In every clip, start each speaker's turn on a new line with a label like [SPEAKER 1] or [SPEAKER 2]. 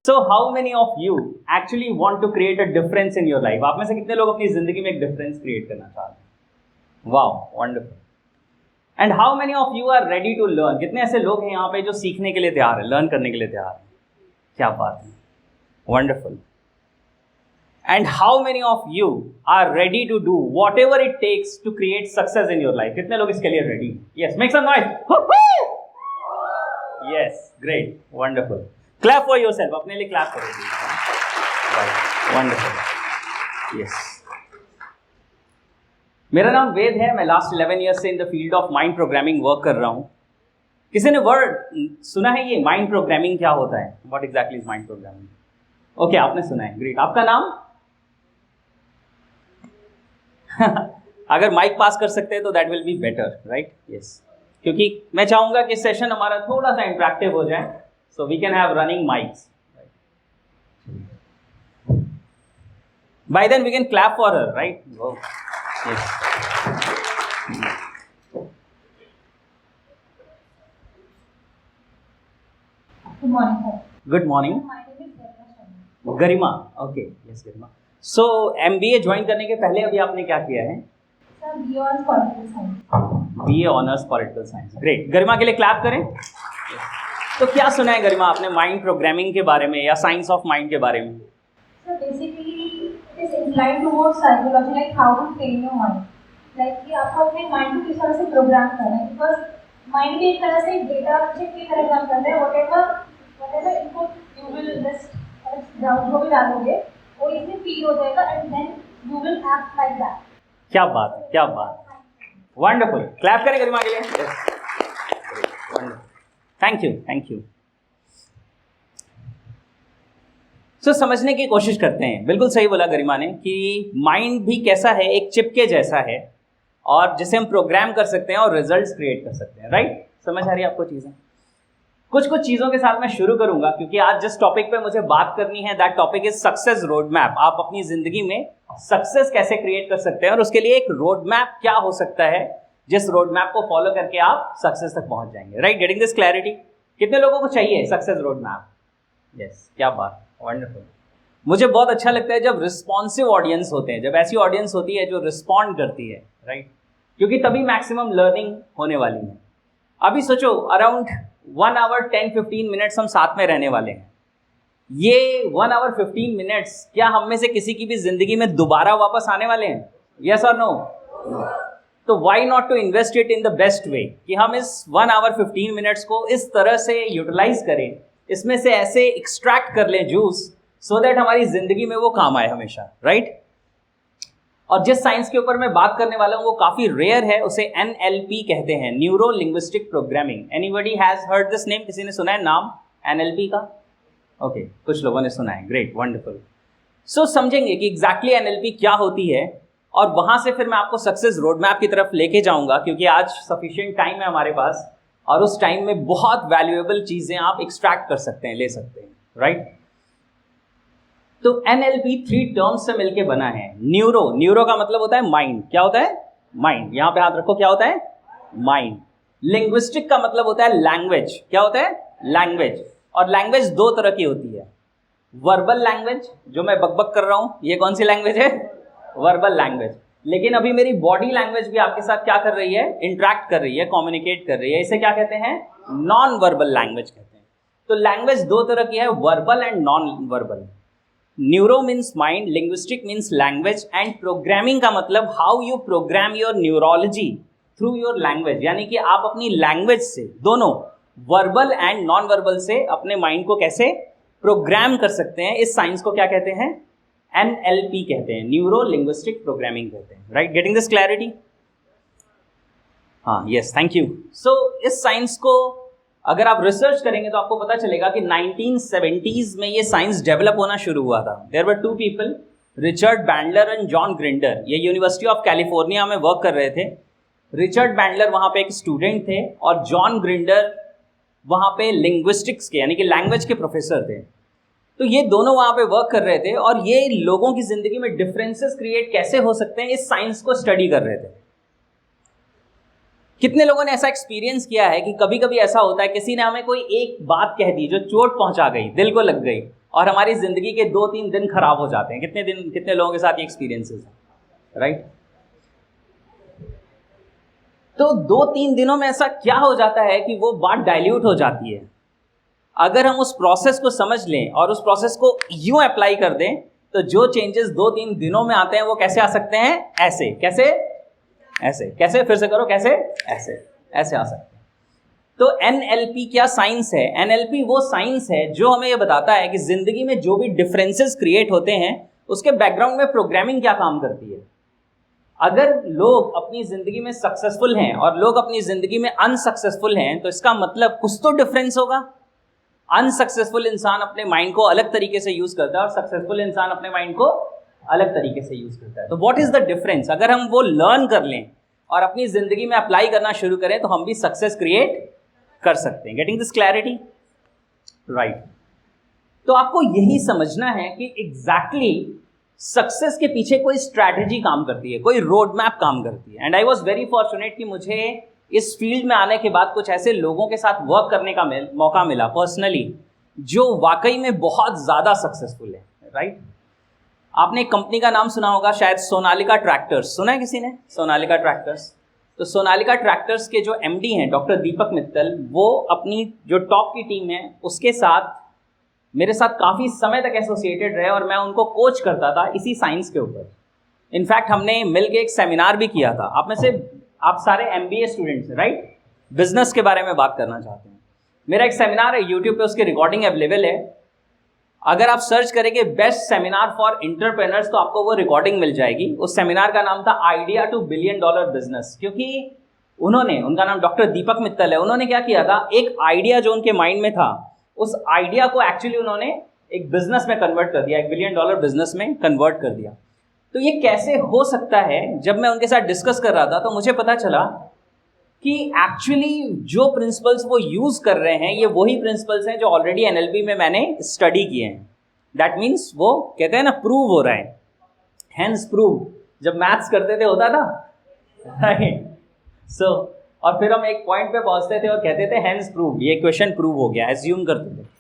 [SPEAKER 1] So how many of you actually want to create a difference in your life? आप में से कितने लोग अपनी जिंदगी में एक डिफरेंस क्रिएट करना चाहते हैं? Wow, wonderful. And how many of you are ready to learn? कितने ऐसे लोग हैं यहाँ पे जो सीखने के लिए तैयार हैं, लर्न करने के लिए तैयार हैं? क्या बात है, wonderful. And how many of you are ready to do whatever it takes to create success in your life? कितने लोग इसके लिए ready? Yes, make some noise. Yes, great, wonderful. Clap for yourself. अपने लिए clap करो. Right, wonderful. Yes. मेरा नाम वेद है. मैं लास्ट 11 ईयर्स से in the field of mind programming work कर रहा हूँ. किसी ने वर्ड सुना है ये माइंड प्रोग्रामिंग क्या होता है? What exactly is mind programming? Okay, आपने सुना है. ग्रेट. आपका नाम? अगर माइक पास कर सकते हैं तो that will be better, right? Yes. क्योंकि मैं चाहूंगा कि सेशन हमारा थोड़ा सा इंटरेक्टिव हो जाए, so we can have running mics. By then we can clap for her, right? Yes.
[SPEAKER 2] Good morning, sir.
[SPEAKER 1] Good morning.
[SPEAKER 2] My name is Garima.
[SPEAKER 1] Garima. Okay, yes Garima. So MBA join करने के पहले अभी आपने क्या किया है?
[SPEAKER 2] Sir, BA on Political Science.
[SPEAKER 1] BA honours political science. Great. Garima के लिए क्लैप करें. तो क्या सुना है गरिमा आपने माइंड प्रोग्रामिंग के बारे में या साइंस ऑफ माइंड के बारे में?
[SPEAKER 2] So basically, it is inclined towards psychology, like how to train your mind. Like कि आपको अपने माइंड को किस तरह से प्रोग्राम करना है, बिकॉज माइंड भी एक तरह से डेटा चिप की तरह काम करता है. whatever input you will just जो भी डालोगे वो इसमें फीड हो जाएगा and then you will act like that.
[SPEAKER 1] क्या बात है, क्या बात. वंडरफुल. क्लैप करें गरिमा के लिए. Yes. Wonderful. Thank you, thank you. So समझने की कोशिश करते हैं. बिल्कुल सही बोला गरिमा ने कि माइंड भी कैसा है, एक चिप के जैसा है और जिसे हम प्रोग्राम कर सकते हैं और रिजल्ट्स क्रिएट कर सकते हैं, राइट? समझ आ रही है आपको चीज़ें? कुछ चीज़ों के साथ मैं शुरू करूंगा क्योंकि आज जिस टॉपिक पे मुझे बात करनी है that topic is success road map. आप अपनी जिंदगी में सक्सेस कैसे क्रिएट कर सकते हैं और उसके लिए एक रोड मैप क्या हो सकता है जिस रोड मैप को फॉलो करके आप सक्सेस तक पहुंच जाएंगे, राइट? Getting this clarity. कितने लोगों को चाहिए सक्सेस रोड मैप? यस, क्या बात. वंडरफुल. मुझे बहुत अच्छा लगता है जब रिस्पॉन्सिव ऑडियंस होते हैं, जब ऐसी ऑडियंस होती है जो रिस्पॉन्ड करती है, राइट? क्योंकि तभी मैक्सिमम लर्निंग होने वाली है. अभी सोचो अराउंड 1 आवर 10-15 मिनट्स हम साथ में रहने वाले हैं. ये 1 आवर 15 मिनट्स क्या हम में से किसी की भी जिंदगी में दोबारा वापस आने वाले हैं? यस और नो? तो why not to invest it in the best way कि हम इस 1 आवर 15 मिनट्स को इस तरह से यूटिलाइज करें, इसमें से ऐसे एक्सट्रैक्ट कर लें जूस सो दैट हमारी जिंदगी में वो काम आए हमेशा, राइट? और जिस साइंस के ऊपर मैं बात करने वाला हूँ वो काफ़ी रेयर है, उसे NLP कहते हैं, neuro linguistic programming. Anybody has heard this name? किसी ने सुना है नाम NLP का? ओके, कुछ लोगों ने सुना है. Great, wonderful. सो समझेंगे कि एग्जैक्टली NLP क्या होती है और वहाँ से फिर मैं आपको सक्सेस रोड मैप की तरफ लेके जाऊँगा क्योंकि आज सफिशिएंट टाइम है हमारे पास और उस टाइम में बहुत वैल्यूएबल चीज़ें आप एक्सट्रैक्ट कर सकते हैं, ले सकते हैं, राइट? तो NLP 3 टर्म्स से मिलके बना है. न्यूरो का मतलब होता है माइंड. क्या होता है? माइंड. यहां पे हाथ रखो. क्या होता है? माइंड. लिंग्विस्टिक का मतलब होता है लैंग्वेज. क्या होता है? लैंग्वेज. और लैंग्वेज 2 तरह की होती है. वर्बल लैंग्वेज, जो मैं बकबक कर रहा हूं, ये कौन सी लैंग्वेज है? Verbal language. लेकिन अभी मेरी बॉडी लैंग्वेज भी आपके साथ क्या कर रही है? इंटरेक्ट कर रही है, कम्युनिकेट कर रही है. इसे क्या कहते हैं? नॉन वर्बल लैंग्वेज कहते हैं. तो लैंग्वेज 2 तरह की है, verbal and non verbal. Neuro means mind, linguistic means language and programming का मतलब how you programme your neurology through your language. यानी कि आप अपनी लैंग्वेज से, दोनों वर्बल एंड नॉन वर्बल से, अपने माइंड को कैसे प्रोग्राम कर सकते हैं. इस साइंस को क्या कहते हैं? NLP कहते हैं, न्यूरो लिंग्विस्टिक प्रोग्रामिंग कहते हैं, राइट? Getting this clarity? हाँ, यस, थैंक यू. सो इस साइंस को अगर आप रिसर्च करेंगे तो आपको पता चलेगा कि 1970s में ये साइंस डेवलप होना शुरू हुआ था. There were 2 people, Richard Bandler and John Grinder. ये यूनिवर्सिटी ऑफ कैलिफोर्निया में वर्क कर रहे थे. रिचर्ड बैंडलर वहाँ पे एक स्टूडेंट थे और जॉन ग्रिंडर वहाँ पे लिंग्विस्टिक्स के यानी कि लैंग्वेज के प्रोफेसर थे. तो ये दोनों वहाँ पे वर्क कर रहे थे और ये लोगों की ज़िंदगी में डिफरेंसेस क्रिएट कैसे हो सकते हैं इस साइंस को स्टडी कर रहे थे. कितने लोगों ने ऐसा एक्सपीरियंस किया है कि कभी कभी ऐसा होता है कि किसी ने हमें कोई एक बात कह दी जो चोट पहुंचा गई, दिल को लग गई, और हमारी जिंदगी के 2-3 दिन खराब हो जाते हैं। कितने लोगों के साथ ये एक्सपीरियंसेस है, राइट? तो 2-3 दिनों में ऐसा क्या हो जाता है कि वो बात डाइल्यूट हो जाती है। अगर हम उस प्रोसेस को समझ लें और उस प्रोसेस को यूं अप्लाई कर दें तो जो चेंजेस 2-3 दिनों में आते हैं वो कैसे आ सकते हैं? ऐसे। कैसे? ऐसे। कैसे? फिर से करो। कैसे? ऐसे। ऐसे आ सकते हैं। तो NLP क्या साइंस है? NLP वो साइंस है जो हमें ये बताता है कि जिंदगी में जो भी डिफरेंसेस क्रिएट होते हैं उसके बैकग्राउंड में प्रोग्रामिंग क्या काम करती है। अगर लोग अपनी जिंदगी में सक्सेसफुल हैं और लोग अपनी जिंदगी में अनसक्सेसफुल हैं तो इसका मतलब कुछ तो डिफरेंस होगा। अनसक्सेसफुल इंसान अपने माइंड को अलग तरीके से यूज करता है और सक्सेसफुल इंसान अपने माइंड को अलग तरीके से यूज करता है। तो व्हाट इज द डिफरेंस? अगर हम वो लर्न कर लें और अपनी जिंदगी में अप्लाई करना शुरू करें तो हम भी सक्सेस क्रिएट कर सकते हैं। Getting this clarity? राइट। तो आपको यही समझना है कि एग्जैक्टली सक्सेस के पीछे कोई स्ट्रैटेजी काम करती है, कोई रोड मैप काम करती है। And I was very fortunate कि मुझे इस फील्ड में आने के बाद कुछ ऐसे लोगों के साथ वर्क करने का मौका मिला पर्सनली जो वाकई में बहुत ज़्यादा सक्सेसफुल है, राइट? आपने एक कंपनी का नाम सुना होगा शायद, सोनालिका ट्रैक्टर्स। सुना है किसी ने सोनालिका ट्रैक्टर्स? तो सोनालिका ट्रैक्टर्स के जो MD हैं डॉक्टर दीपक मित्तल, वो अपनी जो टॉप की टीम है उसके साथ मेरे साथ काफ़ी समय तक एसोसिएटेड रहे और मैं उनको कोच करता था इसी साइंस के ऊपर। इनफैक्ट हमने मिलकर एक सेमिनार भी किया था। आप में से आप सारे MBA स्टूडेंट्स हैं, राइट? बिजनेस के बारे में बात करना चाहते हैं। मेरा एक सेमिनार है यूट्यूब पे, उसकी रिकॉर्डिंग अवेलेबल है। अगर आप सर्च करेंगे बेस्ट सेमिनार फॉर एंटरप्रेन्योर्स तो आपको वो रिकॉर्डिंग मिल जाएगी। उस सेमिनार का नाम था आइडिया टू $1 बिलियन बिजनेस। क्योंकि उनका नाम डॉक्टर दीपक मित्तल है, उन्होंने क्या किया था, एक आइडिया जो उनके माइंड में था उस आइडिया को एक्चुअली उन्होंने एक बिजनेस में कन्वर्ट कर दिया, $1 बिलियन बिजनेस में कन्वर्ट कर दिया। तो ये कैसे हो सकता है? जब मैं उनके साथ डिस्कस कर रहा था तो मुझे पता चला कि एक्चुअली जो प्रिंसिपल्स वो यूज कर रहे हैं ये वही प्रिंसिपल्स हैं जो ऑलरेडी NLP में मैंने स्टडी किए हैं। दैट मीन्स वो कहते हैं ना, प्रूव हो रहा है, हैंस प्रूव। जब मैथ्स करते थे होता था, राइट? सो और फिर हम एक पॉइंट पे पहुंचते थे और कहते थे हैंस प्रूव, ये क्वेश्चन प्रूव हो गया, एज्यूम करते थे।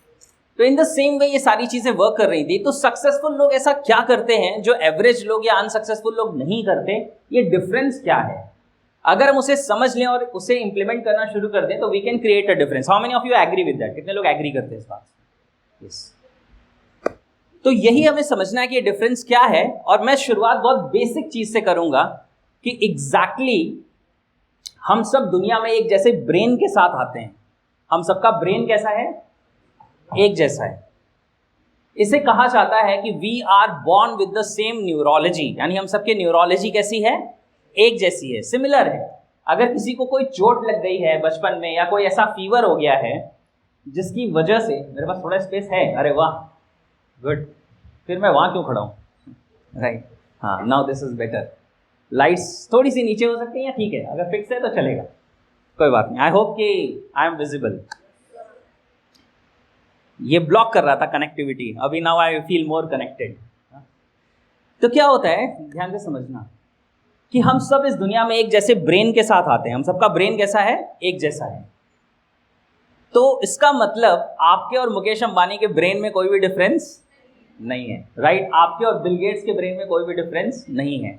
[SPEAKER 1] तो इन द सेम वे ये सारी चीजें वर्क कर रही थी। तो सक्सेसफुल लोग ऐसा क्या करते हैं जो एवरेज लोग या अनसक्सेसफुल लोग नहीं करते? ये डिफरेंस क्या है? अगर हम उसे समझ लें और उसे इंप्लीमेंट करना शुरू कर दें तो we can create a difference. How many of you agree with that? कितने लोग एग्री करते हैं इस बात से? यस। तो यही हमें समझना है कि ये डिफरेंस क्या है। और मैं शुरुआत बहुत बेसिक चीज से करूंगा कि एग्जैक्टली हम सब दुनिया में एक जैसे ब्रेन के साथ आते हैं। हम सबका ब्रेन कैसा है? एक जैसा है। इसे कहा जाता है कि we are born with the same neurology, यानी हम सबके न्यूरोलॉजी कैसी है? एक जैसी है, सिमिलर है। अगर किसी को कोई चोट लग गई है बचपन में या कोई ऐसा फीवर हो गया है जिसकी वजह से, मेरे पास थोड़ा स्पेस है, अरे वाह, गुड, फिर मैं वहां क्यों खड़ा हूं, राइट? हाँ, now this is better. Lights थोड़ी सी नीचे हो सकती हैं, ठीक है, अगर फिक्स है तो चलेगा, कोई बात नहीं। आई होप कि आई एम विजिबल। ये ब्लॉक कर रहा था कनेक्टिविटी, अभी now I feel more connected. तो क्या होता है, ध्यान से समझना कि हम सब इस दुनिया में एक जैसे ब्रेन के साथ आते हैं। हम सबका ब्रेन कैसा है? एक जैसा है। तो इसका मतलब आपके और मुकेश अंबानी के ब्रेन में कोई भी डिफरेंस नहीं है, राइट? आपके और बिल गेट्स के ब्रेन में कोई भी डिफरेंस नहीं है।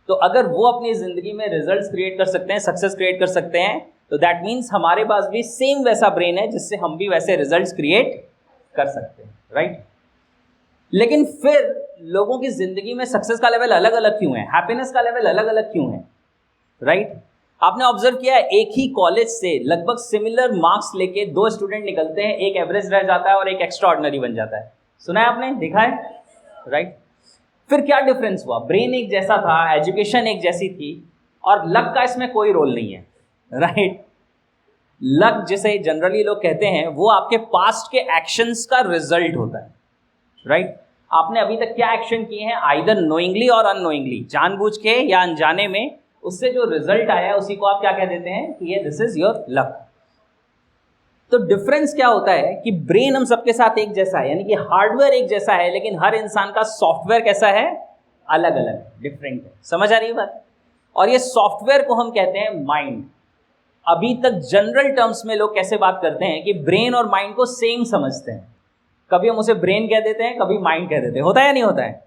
[SPEAKER 1] तो अगर वो अपनी जिंदगी में रिजल्ट्स क्रिएट कर सकते हैं, सक्सेस क्रिएट कर सकते हैं, तो दैट मीन्स हमारे पास भी सेम वैसा ब्रेन है जिससे हम भी वैसे रिजल्ट्स क्रिएट कर सकते हैं, राइट? लेकिन फिर लोगों की जिंदगी में सक्सेस का लेवल अलग अलग क्यों है? हैप्पीनेस का लेवल अलग अलग क्यों है, राइट? आपने ऑब्जर्व किया है, एक ही कॉलेज से लगभग सिमिलर मार्क्स लेके 2 स्टूडेंट निकलते हैं, एक एवरेज रह जाता है और एक एक्स्ट्रा ऑर्डिनरी बन जाता है। सुना है आपने? देखा है, राइट? फिर क्या डिफरेंस हुआ? ब्रेन एक जैसा था, एजुकेशन एक जैसी थी, और लक का इसमें कोई रोल नहीं है, राइट? लक जिसे जनरली लोग कहते हैं वो आपके पास्ट के एक्शंस का रिजल्ट होता है, राइट? आपने अभी तक क्या एक्शन किए हैं, आइदर नोइंगली और अननोइंगली, जानबूझ के या अनजाने में, उससे जो रिजल्ट आया है उसी को आप क्या कह देते हैं कि ये दिस इज योर लक। तो डिफरेंस क्या होता है कि ब्रेन हम सबके साथ एक जैसा है, यानी कि हार्डवेयर एक जैसा है, लेकिन हर इंसान का सॉफ्टवेयर कैसा है? अलग अलग, डिफरेंट है। समझ आ रही है बात? और ये सॉफ्टवेयर को हम कहते हैं माइंड। अभी तक जनरल टर्म्स में लोग कैसे बात करते हैं कि ब्रेन और माइंड को सेम समझते हैं। कभी हम उसे ब्रेन कह देते हैं, कभी माइंड कह देते हैं, होता है या नहीं होता है?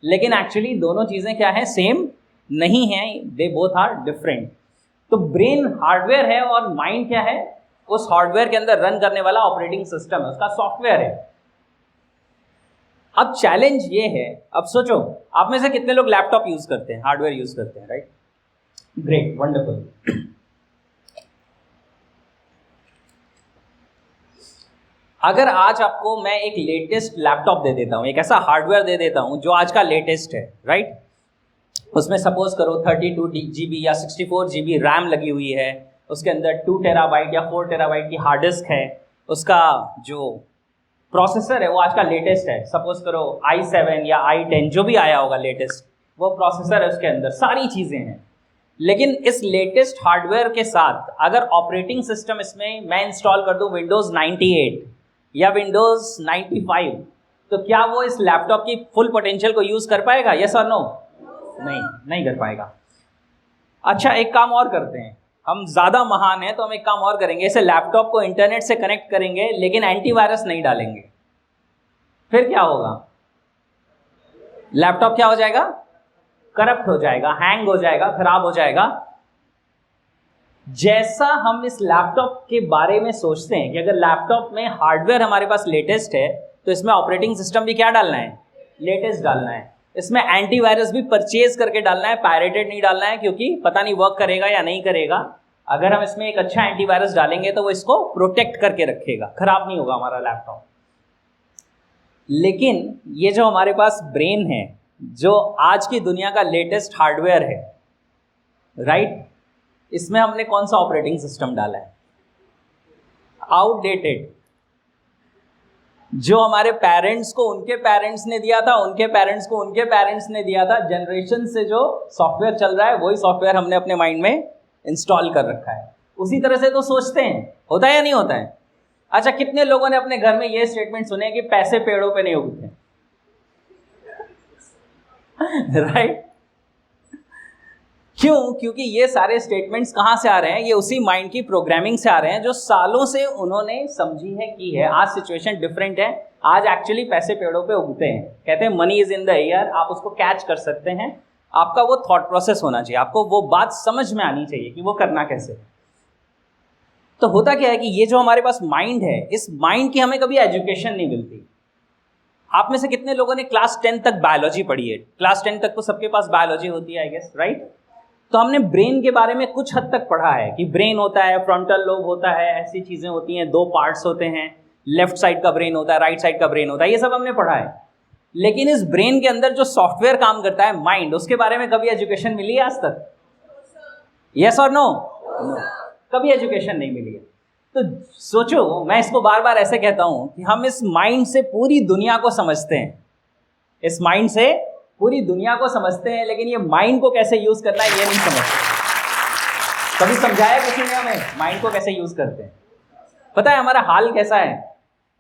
[SPEAKER 1] लेकिन एक्चुअली दोनों चीज़ें क्या है, सेम नहीं है, दे बोथ आर डिफरेंट। तो ब्रेन हार्डवेयर है और माइंड क्या है, उस हार्डवेयर के अंदर रन करने वाला ऑपरेटिंग सिस्टम है, उसका सॉफ्टवेयर है। अब चैलेंज ये है, अब सोचो आप में से कितने लोग लैपटॉप यूज करते हैं, हार्डवेयर यूज करते हैं, राइट? Great, wonderful. अगर आज आपको मैं एक लेटेस्ट लैपटॉप दे देता हूं, एक ऐसा हार्डवेयर दे देता हूं जो आज का लेटेस्ट है, राइट? उसमें सपोज करो 32 GB या 64 GB रैम लगी हुई है, उसके अंदर 2 टेराबाइट या 4 टेराबाइट की हार्ड डिस्क है, उसका जो प्रोसेसर है वो आज का लेटेस्ट है, सपोज करो i7 या i10 जो भी आया होगा लेटेस्ट, वो प्रोसेसर है, उसके अंदर सारी चीज़ें हैं। लेकिन इस लेटेस्ट हार्डवेयर के साथ अगर ऑपरेटिंग सिस्टम इसमें मैं इंस्टॉल कर दूं विंडोज़ 98 या विंडोज़ 95, तो क्या वो इस लैपटॉप की फुल पोटेंशियल को यूज़ कर पाएगा? यस और नो? नहीं कर पाएगा। अच्छा, एक काम और करते हैं, हम ज़्यादा महान हैं तो हम एक काम और करेंगे, इसे लैपटॉप को इंटरनेट से कनेक्ट करेंगे लेकिन एंटीवायरस नहीं डालेंगे। फिर क्या होगा? लैपटॉप क्या हो जाएगा? करप्ट हो जाएगा, हैंग हो जाएगा, खराब हो जाएगा। जैसा हम इस लैपटॉप के बारे में सोचते हैं कि अगर लैपटॉप में हार्डवेयर हमारे पास लेटेस्ट है तो इसमें ऑपरेटिंग सिस्टम भी क्या डालना है? लेटेस्ट डालना है। इसमें एंटीवायरस भी परचेज करके डालना है, पायरेटेड नहीं डालना है, क्योंकि पता नहीं वर्क करेगा या नहीं करेगा। अगर हम इसमें एक अच्छा एंटीवायरस डालेंगे तो वो इसको प्रोटेक्ट करके रखेगा, खराब नहीं होगा हमारा लैपटॉप। लेकिन ये जो हमारे पास ब्रेन है, जो आज की दुनिया का लेटेस्ट हार्डवेयर है, राइट, इसमें हमने कौन सा ऑपरेटिंग सिस्टम डाला है? आउटडेटेड। जो हमारे पेरेंट्स को उनके पेरेंट्स ने दिया था, उनके पेरेंट्स को उनके पेरेंट्स ने दिया था, जनरेशन से जो सॉफ्टवेयर चल रहा है वही सॉफ्टवेयर हमने अपने माइंड में इंस्टॉल कर रखा है। उसी तरह से तो सोचते हैं, होता है या नहीं होता है? अच्छा, कितने लोगों ने अपने घर में ये स्टेटमेंट सुने कि पैसे पेड़ों पे नहीं उगते? राइट? क्यों? क्योंकि ये सारे स्टेटमेंट्स कहाँ से आ रहे हैं? ये उसी माइंड की प्रोग्रामिंग से आ रहे हैं जो सालों से उन्होंने समझी है, की है। आज सिचुएशन डिफरेंट है, आज एक्चुअली पैसे पेड़ों पे उगते हैं। कहते हैं money is in the air, आप उसको कैच कर सकते हैं। आपका वो थॉट प्रोसेस होना चाहिए, आपको वो बात समझ में आनी चाहिए कि वो करना कैसे। तो होता क्या है कि ये जो हमारे पास माइंड है, इस माइंड की हमें कभी एजुकेशन नहीं मिलती। आप में से कितने लोगों ने क्लास 10 तक बायोलॉजी पढ़ी है? क्लास 10 तक तो सबके पास बायोलॉजी होती है, आई गेस, राइट? तो हमने ब्रेन के बारे में कुछ हद तक पढ़ा है कि ब्रेन होता है, फ्रंटल लोब होता है, ऐसी चीज़ें होती हैं, 2 पार्ट्स होते हैं, लेफ्ट साइड का ब्रेन होता है, राइट साइड का ब्रेन होता है, ये सब हमने पढ़ा है। लेकिन इस ब्रेन के अंदर जो सॉफ्टवेयर काम करता है, माइंड, उसके बारे में कभी एजुकेशन मिली है आज तक? यस और नो? कभी एजुकेशन नहीं मिली है। तो सोचो, मैं इसको बार बार ऐसे कहता हूं कि हम इस माइंड से पूरी दुनिया को समझते हैं, इस माइंड से पूरी दुनिया को समझते हैं, लेकिन ये माइंड को कैसे यूज करना है ये नहीं समझते। कभी समझाया किसी ने हमें माइंड को कैसे यूज करते हैं? पता है हमारा हाल कैसा है?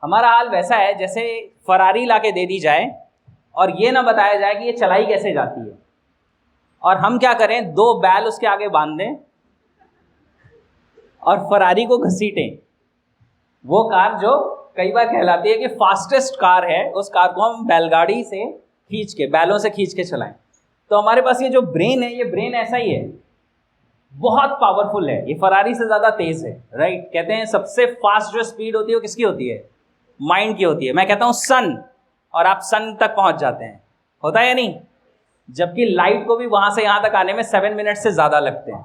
[SPEAKER 1] हमारा हाल वैसा है जैसे फरारी ला के दे दी जाए और ये ना बताया जाए कि ये चलाई कैसे जाती है, और हम क्या करें, 2 बैल उसके आगे बांध दें और फरारी को घसीटें। वो कार जो कई बार कहलाती है कि फास्टेस्ट कार है, उस कार को हम बैलगाड़ी से खींच के, बैलों से खींच के चलाएं। तो हमारे पास ये जो ब्रेन है, ये ब्रेन ऐसा ही है, बहुत पावरफुल है, ये फरारी से ज़्यादा तेज है, राइट? कहते हैं सबसे फास्ट जो स्पीड होती है वो किसकी होती है? माइंड की होती है। मैं कहता हूँ सन, और आप सन तक पहुँच जाते हैं, होता है या नहीं? जबकि लाइट को भी वहाँ से यहाँ तक आने में 7 मिनट से ज़्यादा लगते हैं।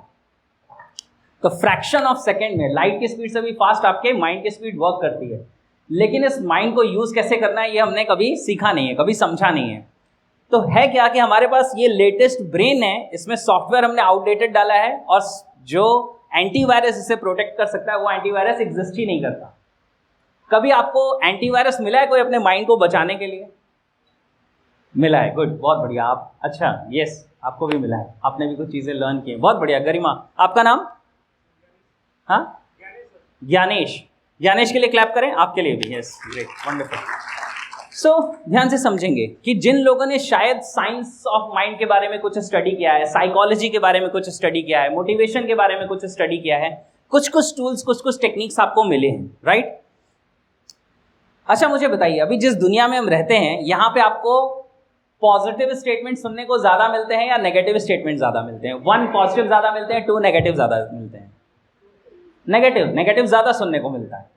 [SPEAKER 1] तो फ्रैक्शन ऑफ सेकेंड में लाइट की स्पीड से भी फास्ट आपके माइंड की स्पीड वर्क करती है। लेकिन इस माइंड को यूज़ कैसे करना है ये हमने कभी सीखा नहीं है, कभी समझा नहीं है। तो है क्या कि हमारे पास ये लेटेस्ट ब्रेन है, इसमें सॉफ्टवेयर हमने आउटडेटेड डाला है, और जो एंटीवायरस इसे प्रोटेक्ट कर सकता है वो एंटीवायरस एग्जिस्ट ही नहीं करता। कभी आपको एंटीवायरस मिला है कोई अपने माइंड को बचाने के लिए? मिला है, गुड, बहुत बढ़िया। आप, अच्छा, यस, आपको भी मिला है, आपने भी कुछ चीज़ें लर्न की, बहुत बढ़िया। गरिमा, आपका नाम? हाँ, ज्ञानेश। ज्ञानेश के लिए क्लैप करें, आपके लिए भी। Yes, great, wonderful. ध्यान से समझेंगे कि जिन लोगों ने शायद साइंस ऑफ माइंड के बारे में कुछ स्टडी किया है, साइकोलॉजी के बारे में कुछ स्टडी किया है, मोटिवेशन के बारे में कुछ स्टडी किया है, कुछ कुछ टूल्स, कुछ कुछ टेक्निक्स आपको मिले हैं, राइट? अच्छा मुझे बताइए, अभी जिस दुनिया में हम रहते हैं यहाँ पे आपको पॉजिटिव स्टेटमेंट सुनने को ज़्यादा मिलते हैं या नेगेटिव स्टेटमेंट ज़्यादा मिलते हैं? 1 पॉजिटिव ज़्यादा मिलते हैं, 2 नेगेटिव ज़्यादा मिलते हैं? नेगेटिव ज़्यादा सुनने को मिलता है।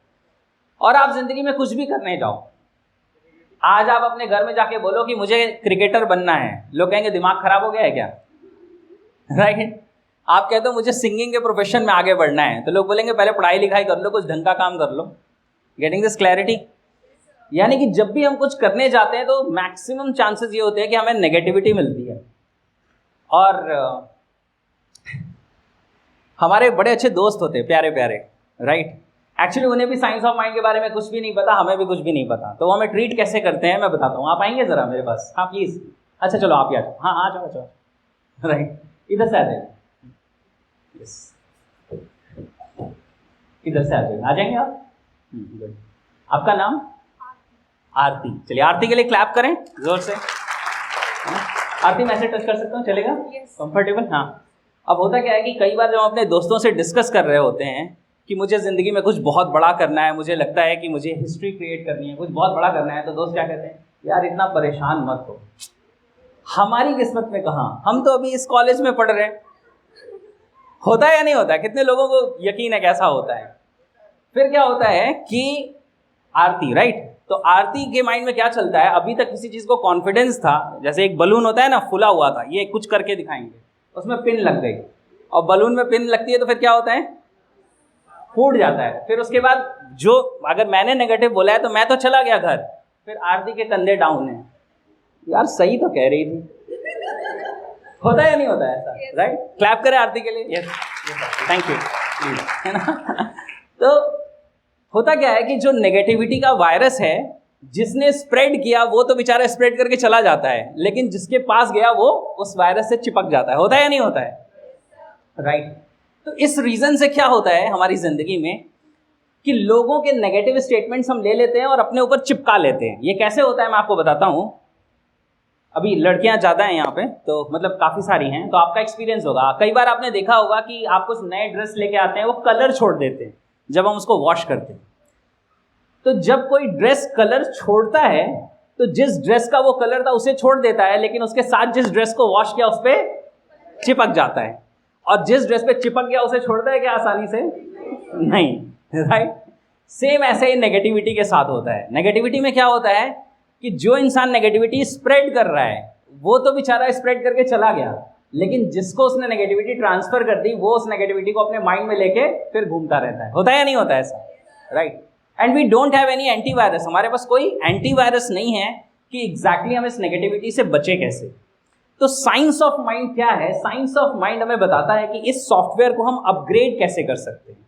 [SPEAKER 1] और आप जिंदगी में कुछ भी करने जाओ, आज आप अपने घर में जाके बोलो कि मुझे क्रिकेटर बनना है, लोग कहेंगे दिमाग खराब हो गया है क्या, राइट? आप कहते हो मुझे सिंगिंग के प्रोफेशन में आगे बढ़ना है, तो लोग बोलेंगे पहले पढ़ाई लिखाई कर लो, कुछ ढंग का काम कर लो। Getting this clarity? यानी कि जब भी हम कुछ करने जाते हैं तो मैक्सिमम चांसेस ये होते हैं कि हमें नेगेटिविटी मिलती है। और हमारे बड़े अच्छे दोस्त होते हैं, प्यारे प्यारे, राइट? एक्चुअली उन्हें भी साइंस ऑफ माइंड के बारे में कुछ भी नहीं पता, हमें भी कुछ भी नहीं पता, तो वो हमें ट्रीट कैसे करते हैं मैं बताता हूँ। आप आएंगे ज़रा मेरे पास? हाँ प्लीज़। अच्छा चलो आप ही आ जाओ। हाँ आ जाओ, आ जाओ, राइट, इधर से आ जाइए। यस, इधर से आ जाइए। आ जाएंगे आप? गुड। आपका नाम? आरती। चलिए आरती के लिए क्लैप करें जोर से। आरती मैं ऐसे टच कर सकता हूँ, चलेगा? कंफर्टेबल? हाँ। अब होता क्या है कि कई बार जब हम अपने दोस्तों से डिस्कस कर रहे होते हैं कि मुझे ज़िंदगी में कुछ बहुत बड़ा करना है, मुझे लगता है कि मुझे हिस्ट्री क्रिएट करनी है, कुछ बहुत बड़ा करना है, तो दोस्त क्या कहते हैं, यार इतना परेशान मत हो, हमारी किस्मत में कहाँ, हम तो अभी इस कॉलेज में पढ़ रहे हैं। होता है या नहीं होता है? कितने लोगों को यकीन है कैसा होता है? फिर क्या होता है कि आरती, राइट, तो आरती के माइंड में क्या चलता है, अभी तक किसी चीज़ को कॉन्फिडेंस था, जैसे एक बलून होता है ना, फुला हुआ था, ये कुछ करके दिखाएंगे, उसमें पिन लग गई, और बलून में पिन लगती है तो फिर क्या होता है, फूट जाता है। फिर उसके बाद जो, अगर मैंने नेगेटिव बोला है तो मैं तो चला गया घर, फिर आरती के कंधे डाउन है, यार सही तो कह रही थी। होता है या नहीं होता है ऐसा? राइट? क्लैप करें आरती के लिए। यस, थैंक यू, है ना? तो होता क्या है कि जो नेगेटिविटी का वायरस है, जिसने स्प्रेड किया वो तो बेचारा स्प्रेड करके चला जाता है, लेकिन जिसके पास गया वो उस वायरस से चिपक जाता है। होता है या नहीं होता है? राइट? तो इस रीज़न से क्या होता है हमारी ज़िंदगी में कि लोगों के नेगेटिव स्टेटमेंट्स हम ले लेते हैं और अपने ऊपर चिपका लेते हैं। ये कैसे होता है मैं आपको बताता हूँ। अभी लड़कियां ज़्यादा हैं यहाँ पे, तो मतलब काफ़ी सारी हैं, तो आपका एक्सपीरियंस होगा। कई बार आपने देखा होगा कि आप कुछ नए ड्रेस लेके आते हैं, वो कलर छोड़ देते हैं जब हम उसको वॉश करते हैं। तो जब कोई ड्रेस कलर छोड़ता है तो जिस ड्रेस का वो कलर था उसे छोड़ देता है, लेकिन उसके साथ जिस ड्रेस को वॉश किया उस पर चिपक जाता है, और जिस ड्रेस पे चिपक गया उसे छोड़ता है क्या आसानी से? नहीं, राइट? सेम ऐसे ही नेगेटिविटी के साथ होता है। नेगेटिविटी में क्या होता है कि जो इंसान नेगेटिविटी स्प्रेड कर रहा है वो तो बेचारा स्प्रेड करके चला गया, लेकिन जिसको उसने नेगेटिविटी ट्रांसफर कर दी वो उस नेगेटिविटी को अपने माइंड में लेके फिर घूमता रहता है। होता है या नहीं होता है ऐसा? Right? And we don't have any antivirus, हमारे पास कोई एंटीवायरस नहीं है कि एग्जैक्टली हम इस नेगेटिविटी से बचे कैसे। तो साइंस ऑफ माइंड क्या है? साइंस ऑफ माइंड हमें बताता है कि इस सॉफ्टवेयर को हम अपग्रेड कैसे कर सकते हैं,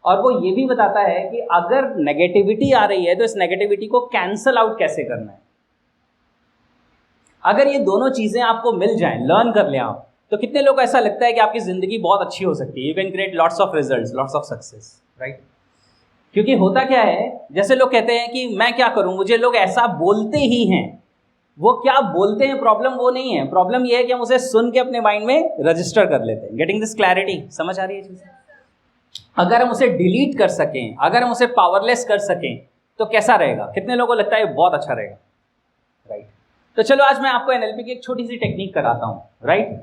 [SPEAKER 1] और वो ये भी बताता है कि अगर नेगेटिविटी आ रही है तो इस नेगेटिविटी को कैंसल आउट कैसे करना है। अगर ये दोनों चीज़ें आपको मिल जाएं, लर्न कर लें आप, तो कितने लोग ऐसा लगता है कि आपकी ज़िंदगी बहुत अच्छी हो सकती है। You can create lots of results, lots of success, right? क्योंकि होता क्या है, जैसे लोग कहते हैं कि मैं क्या करूं, मुझे लोग ऐसा बोलते ही हैं। वो क्या बोलते हैं प्रॉब्लम वो नहीं है, प्रॉब्लम ये है कि हम उसे सुन के अपने माइंड में रजिस्टर कर लेते हैं। Getting this clarity? समझ आ रही है चीज़? अगर हम उसे डिलीट कर सकें, अगर हम उसे पावरलेस कर सकें तो कैसा रहेगा? कितने लोगों को लगता है बहुत अच्छा रहेगा, राइट? तो चलो आज मैं आपको एनएलपी की एक छोटी सी टेक्निक कराता हूँ, राइट?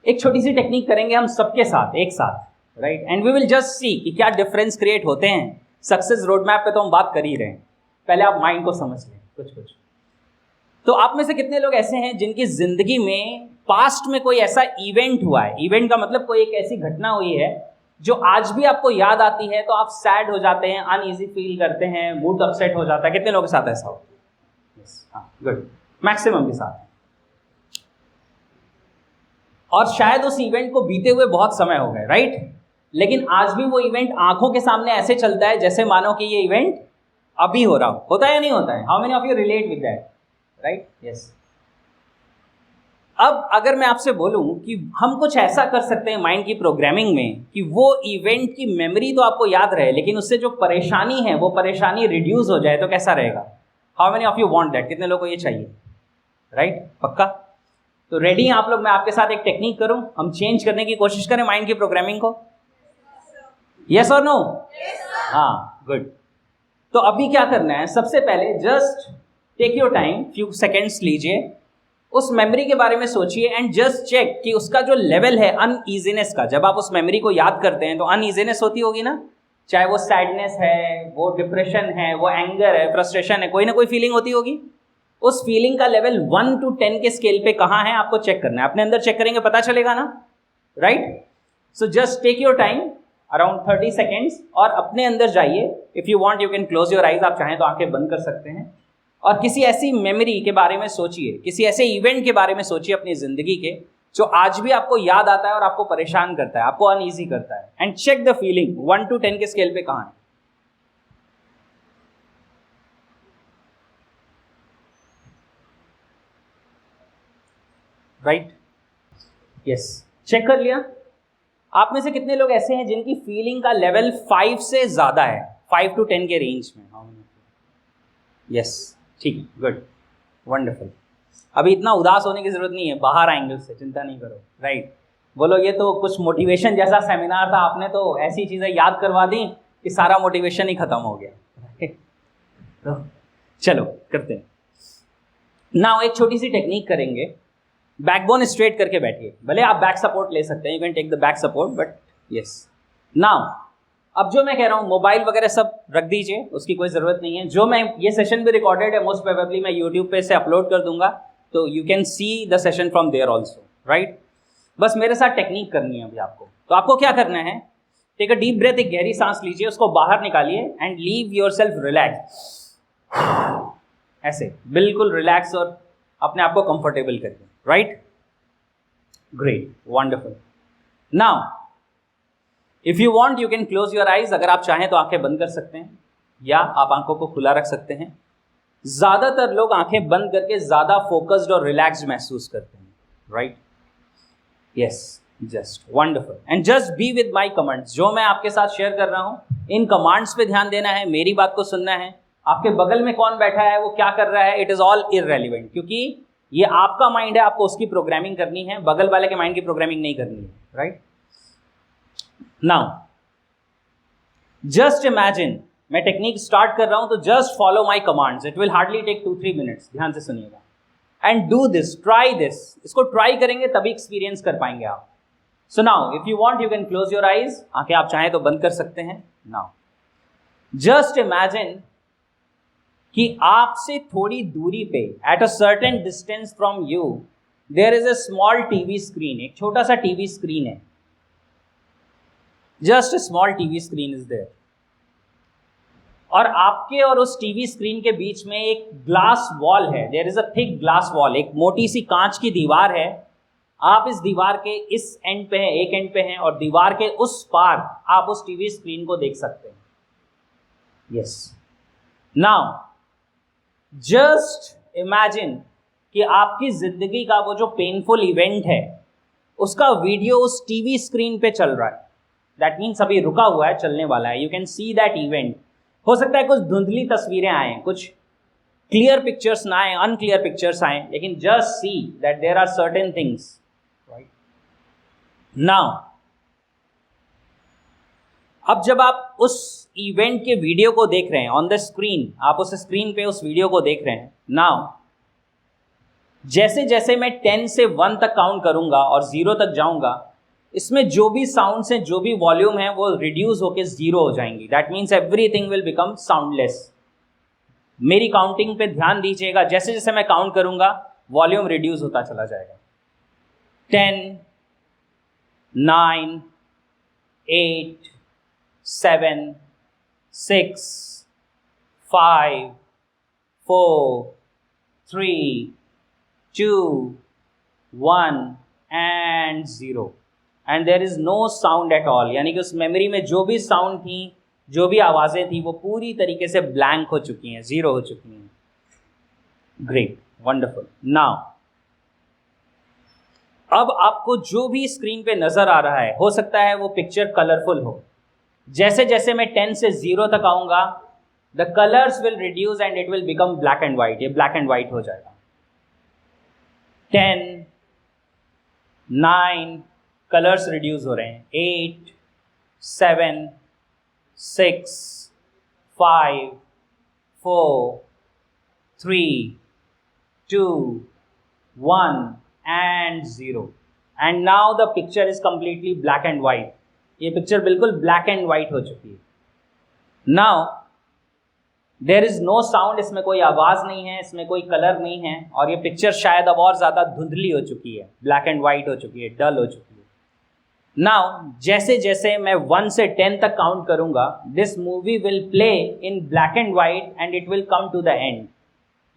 [SPEAKER 1] एक छोटी सी टेक्निक करेंगे हम सबके साथ एक साथ, right? And we will just see कि क्या डिफरेंस क्रिएट होते हैं। सक्सेस रोड मैप पे तो हम बात कर ही रहे हैं, पहले आप माइंड को समझ लें कुछ। तो आप में से कितने लोग ऐसे हैं जिनकी ज़िंदगी में पास्ट में कोई ऐसा इवेंट हुआ है, इवेंट का मतलब कोई एक ऐसी घटना हुई है जो आज भी आपको याद आती है तो आप सैड हो जाते हैं, अनईजी फील करते हैं, मूड अपसेट हो जाता है? कितने लोगों के साथ ऐसा होता है? हाँ, गुड, मैक्सिमम के साथ। और शायद उस इवेंट को बीते हुए बहुत समय हो गए, राइट? लेकिन आज भी वो इवेंट आंखों के सामने ऐसे चलता है जैसे मानो कि ये इवेंट अभी हो रहा हो। होता है या नहीं होता है? How many of you relate with that? Right? Yes. अब अगर मैं आपसे बोलूं कि हम कुछ ऐसा कर सकते हैं माइंड की प्रोग्रामिंग में कि वो इवेंट की मेमोरी तो आपको याद रहे, लेकिन उससे जो परेशानी है वो परेशानी रिड्यूस हो जाए, तो कैसा रहेगा? How many of you want that? कितने लोगों को ये चाहिए? राइट पक्का? तो रेडी हैं आप लोग? मैं आपके साथ एक टेक्निक करूं, हम चेंज करने की कोशिश करें माइंड की प्रोग्रामिंग को? यस और नो? हाँ, गुड। तो अभी क्या करना है, सबसे पहले just take your time, few seconds लीजिए, उस मेमोरी के बारे में सोचिए एंड जस्ट चेक कि उसका जो लेवल है अनईजीनेस का, जब आप उस मेमोरी को याद करते हैं तो अनईजीनेस होती होगी ना, चाहे वो सैडनेस है, वो डिप्रेशन है, वो एंगर है, फ्रस्ट्रेशन है, कोई ना कोई फीलिंग होती होगी। उस फीलिंग का लेवल 1 to 10 के स्केल पे कहाँ है आपको चेक करना है। अपने अंदर चेक करेंगे पता चलेगा ना, right? So just take your time around 30 seconds और अपने अंदर जाइए। If you want you can close your eyes, आप चाहें तो आंखें बंद कर सकते हैं और किसी ऐसी मेमोरी के बारे में सोचिए, किसी ऐसे इवेंट के बारे में सोचिए अपनी ज़िंदगी के जो आज भी आपको याद आता है और आपको परेशान करता है, आपको अनईजी करता है, and check the feeling 1 to 10 के स्केल पे कहाँ है। राइट? यस, चेक कर लिया? आप में से कितने लोग ऐसे हैं जिनकी फीलिंग का लेवल 5 से ज़्यादा है, 5 to 10 के रेंज में? यस, ठीक है, गुड, वंडरफुल। अभी इतना उदास होने की जरूरत नहीं है, बाहर आएंगे उससे, चिंता नहीं करो। राइट? बोलो ये तो कुछ मोटिवेशन जैसा सेमिनार था, आपने तो ऐसी चीज़ें याद करवा दी कि सारा मोटिवेशन ही खत्म हो गया। तो चलो करते हैं नाउ। एक छोटी सी टेक्निक करेंगे, बैकबोन स्ट्रेट करके बैठिए, भले आप बैक सपोर्ट ले सकते हैं, you can take the back support, but yes. Now अब जो मैं कह रहा हूँ मोबाइल वगैरह सब रख दीजिए, उसकी कोई ज़रूरत नहीं है। जो मैं, ये सेशन भी रिकॉर्डेड है, मोस्ट प्रोबेबली मैं यूट्यूब पे से अपलोड कर दूंगा, तो you can see the session from there also, right? बस मेरे साथ टेक्निक करनी है अभी आपको। तो आपको क्या करना है, टेक अ डीप ब्रेथ, एक गहरी सांस लीजिए, उसको बाहर निकालिए and leave your self relax, ऐसे बिल्कुल रिलैक्स और अपने आप को कंफर्टेबल करिए। Right? Great, wonderful. Now if you want you can close your eyes, अगर आप चाहें तो आंखें बंद कर सकते हैं या आप आंखों को खुला रख सकते हैं। ज्यादातर लोग आंखें बंद करके ज्यादा फोकस्ड और रिलैक्स्ड महसूस करते हैं। Right? Yes, just wonderful. And just be with my commands, जो मैं आपके साथ शेयर कर रहा हूं, इन कमांड्स पे ध्यान देना है, मेरी बात को सुनना है। आपके बगल में कौन बैठा है, वो क्या कर रहा है, इट इज ऑल इररेलेवेंट, क्योंकि ये आपका माइंड है, आपको उसकी प्रोग्रामिंग करनी है, बगल वाले के माइंड की प्रोग्रामिंग नहीं करनी है। राइट? नाउ जस्ट इमेजिन, मैं टेक्निक स्टार्ट कर रहा हूं तो just follow my commands, it will hardly take 2-3 minutes. ध्यान से सुनिएगा and do this, try this. इसको ट्राई करेंगे तभी एक्सपीरियंस कर पाएंगे आप। So now if you want you can close your eyes, आंखें आप चाहें तो बंद कर सकते हैं। नाउ जस्ट इमेजिन कि आपसे थोड़ी दूरी पे, at a certain distance from you, there is a small TV screen, एक छोटा सा टीवी स्क्रीन है, just a small TV screen is there. और आपके और उस टीवी स्क्रीन के बीच में एक ग्लास वॉल है, there is a thick glass wall, एक मोटी सी कांच की दीवार है। आप इस दीवार के इस एंड पे हैं, एक एंड पे हैं, और दीवार के उस पार आप उस टीवी स्क्रीन को देख सकते हैं। यस, नाउ जस्ट इमेजिन कि आपकी जिंदगी का वो जो पेनफुल इवेंट है, उसका वीडियो उस टीवी स्क्रीन पे चल रहा है। दैट मीन्स अभी रुका हुआ है, चलने वाला है। You can see that event. हो सकता है कुछ धुंधली तस्वीरें आए, कुछ क्लियर पिक्चर्स ना आए, अनक्लियर पिक्चर्स आए, लेकिन just see that there are certain things. Right? Now अब जब आप उस इवेंट के वीडियो को देख रहे हैं ऑन द स्क्रीन, आप उस स्क्रीन पे उस वीडियो को देख रहे हैं। नाउ जैसे जैसे मैं 10 से 1 तक काउंट करूंगा और 0 तक जाऊंगा, इसमें जो भी साउंड्स हैं, जो भी वॉल्यूम है, वो रिड्यूस होके 0 हो जाएंगी। That means everything will become soundless. मेरी काउंटिंग पे ध्यान दीजिएगा, जैसे जैसे मैं काउंट करूंगा वॉल्यूम रिड्यूस होता चला जाएगा। 10, 9, 8, 7, 6, 5, 4, 3, 2, 1 and 0, and there is no sound at all। यानी कि उस मेमोरी में जो भी साउंड थी, जो भी आवाज़ें थी, वो पूरी तरीके से ब्लैंक हो चुकी हैं, 0 हो चुकी हैं। Great, wonderful. नाउ अब आपको जो भी स्क्रीन पे नज़र आ रहा है, हो सकता है वो पिक्चर कलरफुल हो। जैसे जैसे मैं 10 से 0 तक आऊँगा, the colours will reduce and it will become black and white. ये ब्लैक एंड व्हाइट हो जाएगा. 10, 9 कलर्स रिड्यूस हो रहे हैं. 8, 7, 6, 5, 4, 3, 2, 1 and 0. And now the picture is completely black and white. ये पिक्चर बिल्कुल ब्लैक एंड व्हाइट हो चुकी है. Now there is no sound. इसमें कोई आवाज नहीं है, इसमें कोई कलर नहीं है, और ये पिक्चर शायद अब और ज्यादा धुंधली हो चुकी है, ब्लैक एंड व्हाइट हो चुकी है, डल हो चुकी है. नाउ जैसे जैसे मैं 1 से 10 तक काउंट करूंगा, this movie will play in black and white and it will come to the end.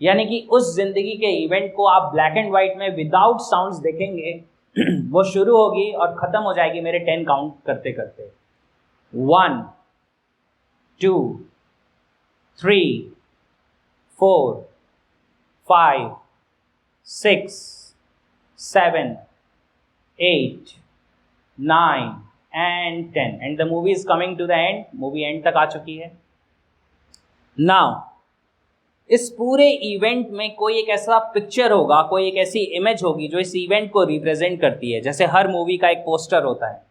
[SPEAKER 1] यानी कि उस जिंदगी के इवेंट को आप ब्लैक एंड व्हाइट में विदाउट साउंड्स देखेंगे. वो शुरू होगी और खत्म हो जाएगी मेरे 10 काउंट करते करते. 1, 2, 3, 4, 5, 6, 7, 8, 9 and 10 and the movie is coming to the end. Movie and तक आ चुकी है. नाउ इस पूरे इवेंट में कोई एक ऐसा पिक्चर होगा, कोई एक ऐसी इमेज होगी जो इस इवेंट को रिप्रेजेंट करती है, जैसे हर मूवी का एक पोस्टर होता है.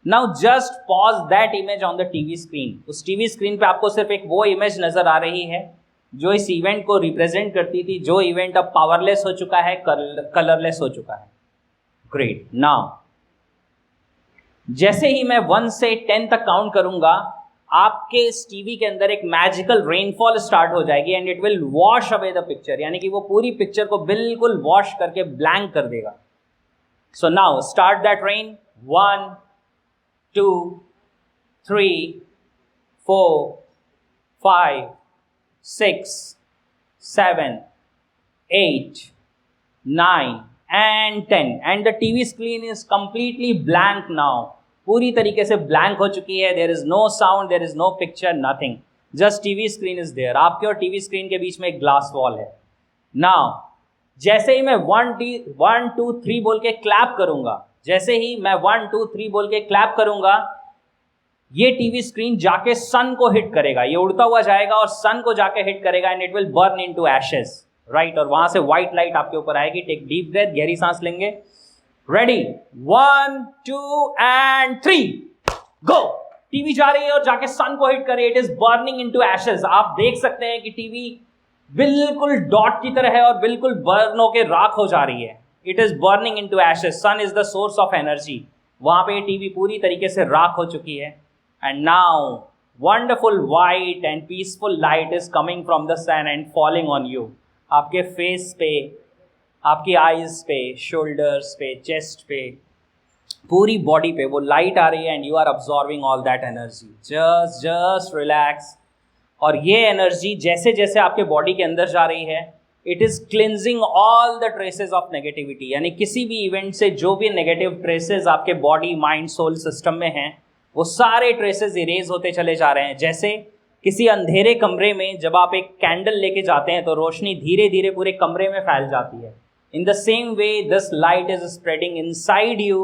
[SPEAKER 1] Now just pause that image on the TV screen. उस टीवी स्क्रीन पे आपको सिर्फ एक वो इमेज नजर आ रही है जो इस इवेंट को रिप्रेजेंट करती थी, जो इवेंट अब पावरलेस हो चुका है, कलरलेस हो चुका है. ग्रेट. नाउ जैसे ही मैं 1 से 10 तक काउंट करूंगा, आपके इस टीवी के अंदर एक मैजिकल रेनफॉल स्टार्ट हो जाएगी and it will wash away the picture. यानी कि वो पूरी पिक्चर को बिल्कुल वॉश करके ब्लैंक कर देगा. So now start that rain. 1, 2, 3, 4, 5, 6, 7, 8, 9 and 10 and the TV screen is completely blank now. पूरी तरीके से ब्लैंक हो चुकी है. There is no sound, there is no picture, nothing. Just TV screen is there. आपके और टीवी स्क्रीन के बीच में एक ग्लास वॉल है. नाउ जैसे ही मैं 1, 2, 3 बोल के क्लैप करूंगा, जैसे ही मैं 1, 2, 3 बोल के क्लैप करूंगा, ये टीवी स्क्रीन जाके सन को हिट करेगा. ये उड़ता हुआ जाएगा और सन को जाके हिट करेगा and it will burn into ashes. Right. और वहां से व्हाइट लाइट आपके ऊपर आएगी. टेक डीप ब्रेथ, गहरी सांस लेंगे. रेडी. 1, 2 and 3 go. टीवी जा रही है और जाके सन को हिट करे. It is burning into ashes. आप देख सकते हैं कि टीवी बिल्कुल डॉट की तरह है और बिल्कुल बर्न होके राख हो जा रही है. It is burning into ashes. Sun is the source of energy. वहां पे टीवी पूरी तरीके से राख हो चुकी है. And now wonderful white and peaceful light is coming from the sun and falling on you. आपके फेस पे, आपकी आईज पे, शोल्डर्स पे, चेस्ट पे, पूरी बॉडी पे वो लाइट आ रही है and you are absorbing all that energy. Just relax. और ये एनर्जी जैसे जैसे आपके बॉडी के अंदर जा रही है, it is cleansing all the traces of negativity. यानी किसी भी इवेंट से जो भी नेगेटिव ट्रेसेस आपके बॉडी, माइंड, सोल सिस्टम में हैं, वो सारे ट्रेसेस इरेज होते चले जा रहे हैं. जैसे किसी अंधेरे कमरे में जब आप एक कैंडल लेके जाते हैं तो रोशनी धीरे धीरे पूरे कमरे में फैल जाती है. In the same way, this light is spreading inside you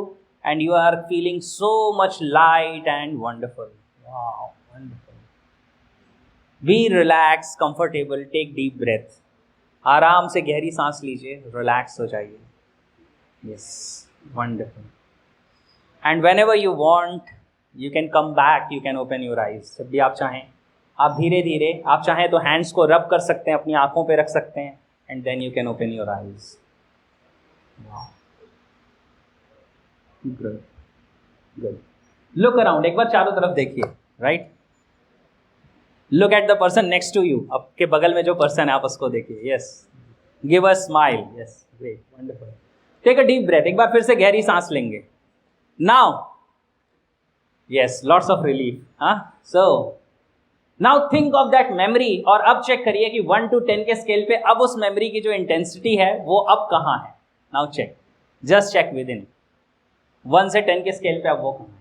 [SPEAKER 1] and you are feeling so much light and wonderful. Wow, wonderful. Be relaxed, comfortable, take deep breath. आराम से गहरी सांस लीजिए, relax हो जाइए. Yes, wonderful. And whenever you want, you can come back, you can open your eyes. जब भी आप चाहें, आप धीरे धीरे, आप चाहें तो hands को rub कर सकते हैं, अपनी आंखों पे रख सकते हैं and then you can open your eyes. Wow. Good. Good. Look around. एक बार चारों तरफ देखिए. Right? Look at the person next to you. आपके बगल में जो पर्सन है आप उसको देखिए. Yes. Give a smile. Yes. Great. Wonderful. Take a deep breath. एक बार फिर से गहरी सांस लेंगे. Now. Yes. Lots of relief. So. Now think of that memory. और अब चेक करिए कि 1 to 10 के स्केल पे अब उस मेमोरी की जो इंटेंसिटी है वो अब कहाँ है. Now check. Just check within. 1 से 10 के स्केल पे अब वो कहाँ है.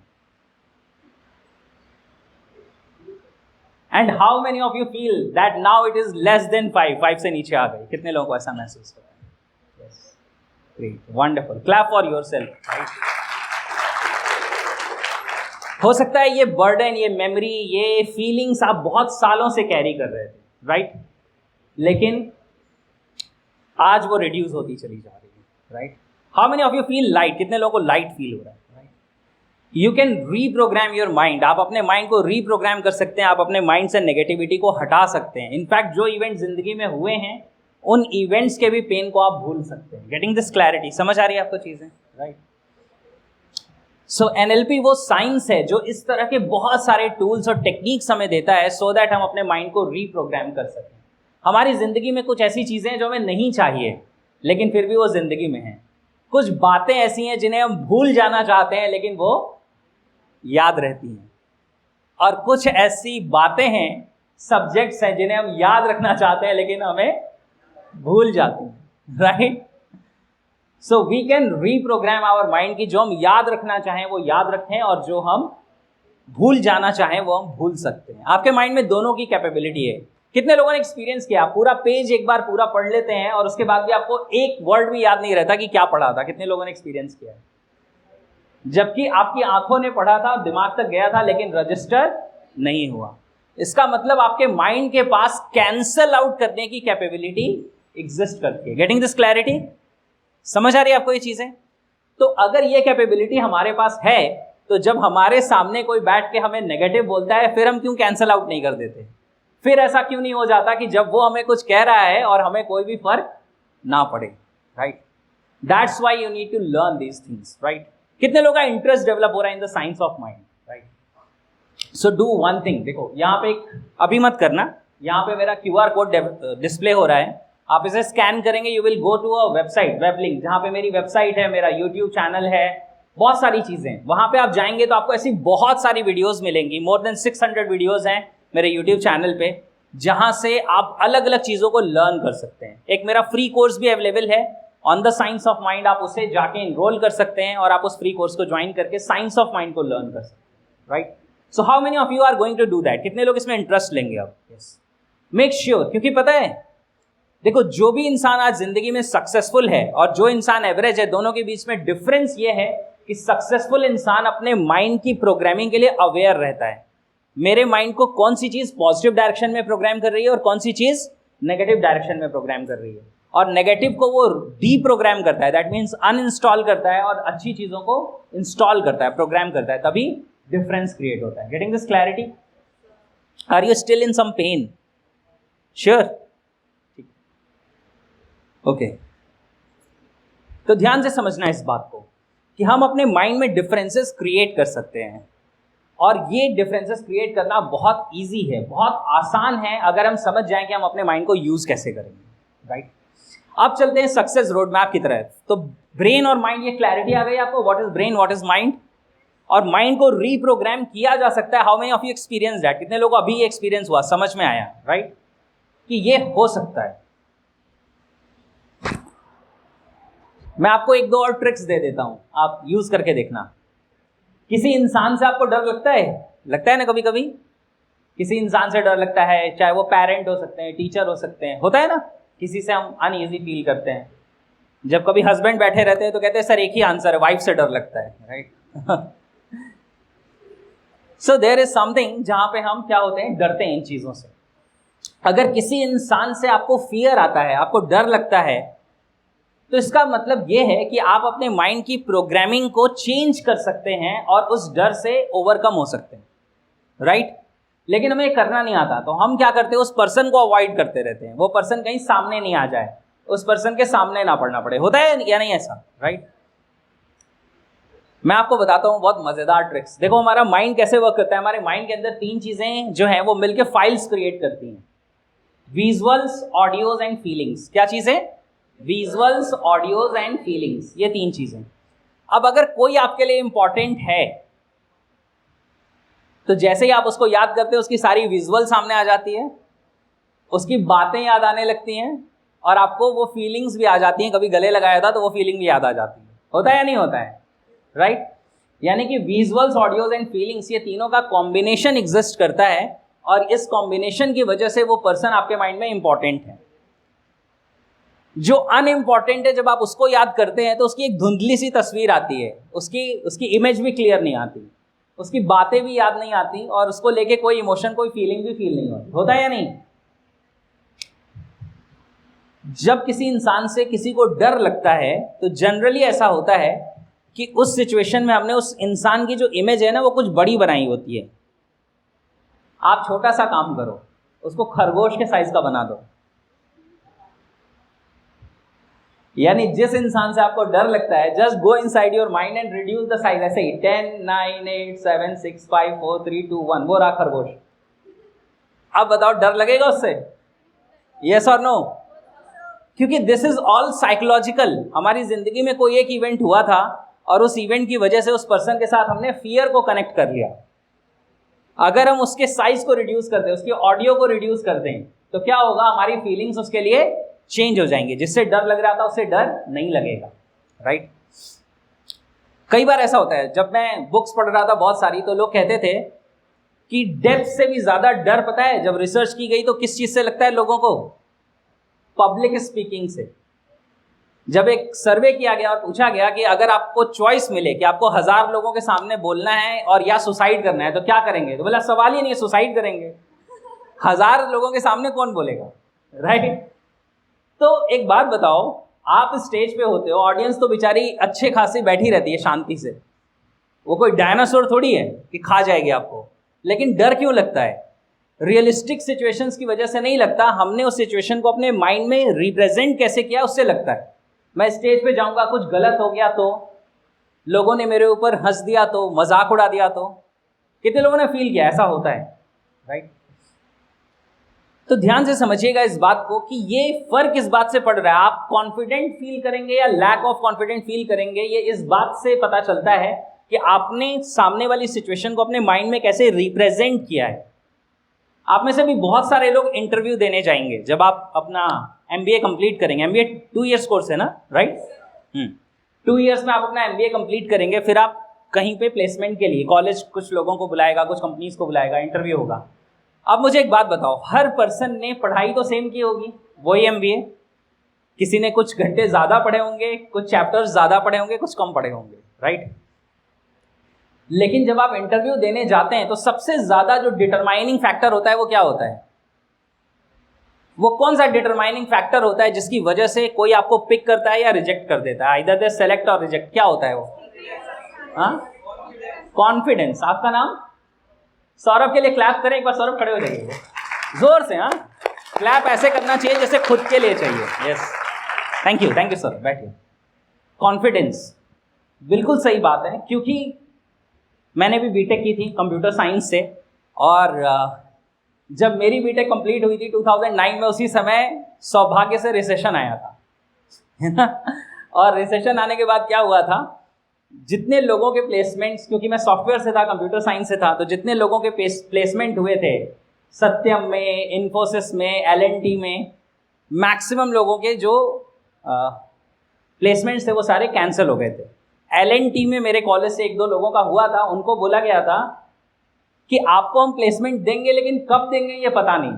[SPEAKER 1] And how many of you feel that now it is less than 5? 5 से नीचे आ गई. कितने लोगों को ऐसा महसूस हो रहा है? Yes. Great. Wonderful. Clap for yourself. Right? हो सकता है ये बर्डन, ये मेमोरी, ये फीलिंग्स आप बहुत सालों से कैरी कर रहे थे, राइट? लेकिन आज वो रिड्यूस होती चली जा रही है, right? How many of you feel light? कितने लोगों को लाइट फील हो रहा है, right? You can reprogram your mind. आप अपने माइंड को रीप्रोग्राम कर सकते हैं, आप अपने माइंड से नेगेटिविटी को हटा सकते हैं। इनफैक्ट जो इवेंट जिंदगी में हुए हैं उन इवेंट्स के भी पेन को आप भूल सकते हैं। Getting this clarity? समझ आ रही है आपको चीजें, राइट? सो एनएलपी वो साइंस है जो इस तरह के बहुत सारे टूल्स और टेक्निक्स हमें देता है सो दैट हम अपने माइंड को रीप्रोग्राम कर सकें। हमारी ज़िंदगी में कुछ ऐसी चीज़ें हैं जो हमें नहीं चाहिए लेकिन फिर भी वो ज़िंदगी में हैं। कुछ बातें ऐसी हैं जिन्हें हम भूल जाना चाहते हैं लेकिन वो याद रहती हैं। और कुछ ऐसी बातें हैं, सब्जेक्ट्स हैं जिन्हें हम याद रखना चाहते हैं लेकिन हमें भूल जाती हैं, right? So we can reprogram our mind की जो हम याद रखना चाहें वो याद रखें और जो हम भूल जाना चाहें वो हम भूल सकते हैं। आपके माइंड में दोनों की कैपेबिलिटी है। कितने लोगों ने एक्सपीरियंस किया? पूरा पेज एक बार पूरा पढ़ लेते हैं और उसके बाद भी आपको एक वर्ड भी याद नहीं रहता कि क्या पढ़ा था। कितने लोगों ने एक्सपीरियंस किया है? जबकि आपकी आंखों ने पढ़ा था, दिमाग तक गया था लेकिन रजिस्टर नहीं हुआ। इसका मतलब आपके माइंड के पास कैंसल आउट करने की कैपेबिलिटी एग्जिस्ट करती है। Getting this clarity? समझ आ रही है आपको ये चीजें? तो अगर ये कैपेबिलिटी हमारे पास है तो जब हमारे सामने कोई बैठ के हमें नेगेटिव बोलता है फिर हम क्यों कैंसल आउट नहीं कर देते? फिर ऐसा क्यों नहीं हो जाता कि जब वो हमें कुछ कह रहा है और हमें कोई भी फर्क ना पड़े, right? That's why you need to learn these things, right? कितने लोगों का इंटरेस्ट डेवलप हो रहा है in the science of mind, right? So do one thing. देखो यहाँ पे अभी मत करना, यहाँ पे मेरा QR कोड डिस्प्ले हो रहा है। आप इसे स्कैन करेंगे, you will go to a website, web link, जहाँ पे मेरी वेबसाइट है, मेरा यूट्यूब चैनल है, बहुत सारी चीजें। वहां पे आप जाएंगे तो आपको ऐसी बहुत सारी वीडियोस मिलेंगी। मोर देन 600 वीडियोस हैं मेरे यूट्यूब चैनल पे, जहां से आप अलग अलग चीजों को लर्न कर सकते हैं। एक मेरा फ्री कोर्स भी अवेलेबल है on the science of mind. आप उसे जाके इनरोल कर सकते हैं और आप उस फ्री कोर्स को ज्वाइन करके साइंस ऑफ माइंड को लर्न कर सकते हैं, right? So how many of you are going to do that? कितने लोग इसमें इंटरेस्ट लेंगे आप? Yes, make sure. क्योंकि पता है, देखो, जो भी इंसान आज जिंदगी में सक्सेसफुल है और जो इंसान एवरेज है, दोनों के बीच में डिफरेंस ये है कि सक्सेसफुल इंसान अपने माइंड की प्रोग्रामिंग के लिए अवेयर रहता है। मेरे माइंड को कौन सी चीज पॉजिटिव डायरेक्शन में प्रोग्राम कर रही है और कौन सी चीज नेगेटिव डायरेक्शन में प्रोग्राम कर रही है, और नेगेटिव को वो डीप्रोग्राम करता है, दैट मीन्स अनइंस्टॉल करता है, और अच्छी चीजों को इंस्टॉल करता है, प्रोग्राम करता है, तभी डिफरेंस क्रिएट होता है। Getting this clarity? Are you still in some pain? Sure? Okay, तो ध्यान से समझना इस बात को कि हम अपने माइंड में डिफरेंसेस क्रिएट कर सकते हैं, और ये डिफरेंसेस क्रिएट करना बहुत इजी है, बहुत आसान है अगर हम समझ जाएं कि हम अपने माइंड को यूज कैसे करेंगे, राइट? अब चलते हैं सक्सेस रोड मैप की तरह। तो ब्रेन और माइंड, ये क्लैरिटी आ गई आपको, what is brain, what is mind, और माइंड को रीप्रोग्राम किया जा सकता है। How many of you experience that? कितने लोगों को अभी ये एक्सपीरियंस हुआ, समझ में आया, राइट, कि ये हो सकता है? मैं आपको एक दो और ट्रिक्स दे देता हूं, आप यूज करके देखना। किसी इंसान से आपको डर लगता है? लगता है ना कभी कभी? किसी इंसान से डर लगता है, चाहे वो पेरेंट हो सकते हैं, टीचर हो सकते हैं, होता है ना? किसी से हम अनईजी फील करते हैं। जब कभी हस्बैंड बैठे रहते हैं तो कहते हैं सर एक ही आंसर है, वाइफ से डर लगता है, right? So there is something जहां पे हम क्या होते हैं, डरते हैं इन चीजों से। अगर किसी इंसान से आपको फियर आता है, आपको डर लगता है, तो इसका मतलब यह है कि आप अपने माइंड की प्रोग्रामिंग को चेंज कर सकते हैं और उस डर से ओवरकम हो सकते हैं, राइट? लेकिन हमें करना नहीं आता, तो हम क्या करते हैं, उस पर्सन को अवॉइड करते रहते हैं। वो पर्सन कहीं सामने नहीं आ जाए, उस पर्सन के सामने ना पड़ना पड़े। होता है या नहीं ऐसा, राइट? मैं आपको बताता हूं बहुत मजेदार ट्रिक्स। देखो हमारा माइंड कैसे वर्क करता है। हमारे माइंड के अंदर तीन चीजें जो हैं वो मिलकर फाइल्स क्रिएट करती हैं, विजुअल्स, ऑडियोज एंड फीलिंग्स। क्या चीजें? विजुअल्स, ऑडियोज एंड फीलिंग्स, ये तीन चीजें। अब अगर कोई आपके लिए इंपॉर्टेंट है तो जैसे ही आप उसको याद करते हो, उसकी सारी विजुअल सामने आ जाती है, उसकी बातें याद आने लगती हैं, और आपको वो फीलिंग्स भी आ जाती हैं। कभी गले लगाया था तो वो फीलिंग भी याद आ जाती है। होता है या नहीं होता है, राइट? यानी कि विजुअल्स, ऑडियोज एंड फीलिंग्स, ये तीनों का कॉम्बिनेशन एग्जिस्ट करता है, और इस कॉम्बिनेशन की वजह से वो पर्सन आपके माइंड में इंपॉर्टेंट है। जो अनइम्पॉर्टेंट है, जब आप उसको याद करते हैं तो उसकी एक धुंधली सी तस्वीर आती है, उसकी इमेज भी क्लियर नहीं आती। उसकी बातें भी याद नहीं आती और उसको लेके कोई इमोशन, कोई फीलिंग भी फील नहीं होती। होता है या नहीं? जब किसी इंसान से किसी को डर लगता है तो जनरली ऐसा होता है कि उस सिचुएशन में हमने उस इंसान की जो इमेज है ना वो कुछ बड़ी बनाई होती है। आप छोटा सा काम करो, उसको खरगोश के साइज का बना दो। यानी जिस इंसान से आपको डर लगता है, just go inside your mind and reduce the size. ऐसे ही 10 9 8 7 6 5 4 3 2 1, वो रहा खरगोश। अब बताओ डर लगेगा उससे? यस और नो? क्योंकि दिस इज ऑल साइकोलॉजिकल। हमारी जिंदगी में कोई एक इवेंट हुआ था और उस इवेंट की वजह से उस पर्सन के साथ हमने फियर को कनेक्ट कर लिया। अगर हम उसके साइज को रिड्यूस कर दें, उसकी ऑडियो को रिड्यूस कर दें, तो क्या होगा? हमारी फीलिंग्स उसके लिए चेंज हो जाएंगे। जिससे डर लग रहा था उससे डर नहीं लगेगा, राइट? कई बार ऐसा होता है, जब मैं बुक्स पढ़ रहा था बहुत सारी, तो लोग कहते थे कि डेप्थ से भी ज्यादा डर, पता है जब रिसर्च की गई तो किस चीज से लगता है लोगों को? पब्लिक स्पीकिंग से। जब एक सर्वे किया गया और पूछा गया कि अगर आपको चॉइस मिले कि आपको 1000 लोगों के सामने बोलना है और या सुसाइड करना है, तो क्या करेंगे? तो बोला सवाल ही नहीं है, सुसाइड करेंगे। 1000 लोगों के सामने कौन बोलेगा, राइट? तो एक बात बताओ, आप स्टेज पे होते हो, ऑडियंस तो बेचारी अच्छे खासी बैठी रहती है शांति से, वो कोई डायनासोर थोड़ी है कि खा जाएगी आपको। लेकिन डर क्यों लगता है? रियलिस्टिक सिचुएशंस की वजह से नहीं लगता, हमने उस सिचुएशन को अपने माइंड में रिप्रेजेंट कैसे किया उससे लगता है। मैं स्टेज पे जाऊंगा, कुछ गलत हो गया तो, लोगों ने मेरे ऊपर हंस दिया तो, मजाक उड़ा दिया तो, कितने लोगों ने फील किया? ऐसा होता है, राइट? तो ध्यान से समझिएगा इस बात को कि ये फर्क इस बात से पड़ रहा है, आप कॉन्फिडेंट फील करेंगे या लैक ऑफ कॉन्फिडेंट फील करेंगे, ये इस बात से पता चलता है कि आपने सामने वाली सिचुएशन को अपने माइंड में कैसे रिप्रेजेंट किया है। आप में से भी बहुत सारे लोग इंटरव्यू देने जाएंगे जब आप अपना MBA कंप्लीट करेंगे। MBA 2 इयर्स कोर्स है ना, राइट? 2 इयर्स में आप अपना MBA कंप्लीट करेंगे, फिर आप कहीं पे प्लेसमेंट के लिए, कॉलेज कुछ लोगों को बुलाएगा, कुछ कंपनीज को बुलाएगा, इंटरव्यू होगा। अब मुझे एक बात बताओ, हर पर्सन ने पढ़ाई तो सेम की होगी, वही MBA। किसी ने कुछ घंटे ज़्यादा पढ़े होंगे, कुछ चैप्टर्स ज़्यादा पढ़े होंगे, कुछ कम पढ़े होंगे, राइट? लेकिन जब आप इंटरव्यू देने जाते हैं तो सबसे ज़्यादा जो डिटरमाइनिंग फैक्टर होता है वो क्या होता है? वो कौन सा डिटरमाइनिंग फैक्टर होता है जिसकी वजह से कोई आपको पिक करता है या रिजेक्ट कर देता है? आइदर दे सेलेक्ट और रिजेक्ट। क्या होता है वो? हाँ, कॉन्फिडेंस। आपका नाम? सौरभ के लिए क्लैप करें एक बार। सौरभ खड़े हो जाइए जोर से। हाँ, क्लैप ऐसे करना चाहिए जैसे खुद के लिए चाहिए। यस, थैंक यू सौरभ, बैठिए। कॉन्फिडेंस, बिल्कुल सही बात है, क्योंकि मैंने भी बीटेक की थी कंप्यूटर साइंस से, और जब मेरी बीटेक कंप्लीट हुई थी 2009 में, उसी समय सौभाग्य से रिसेशन आया था, है ना? और रिसेशन आने के बाद क्या हुआ था, जितने लोगों के प्लेसमेंट्स, क्योंकि मैं सॉफ्टवेयर से था, कंप्यूटर साइंस से था, तो जितने लोगों के प्लेसमेंट हुए थे सत्यम में, इन्फोसिस में, L&T में, मैक्सिमम लोगों के जो प्लेसमेंट्स थे वो सारे कैंसिल हो गए थे। L&T में मेरे कॉलेज से 1-2 लोगों का हुआ था, उनको बोला गया था कि आपको हम प्लेसमेंट देंगे, लेकिन कब देंगे ये पता नहीं,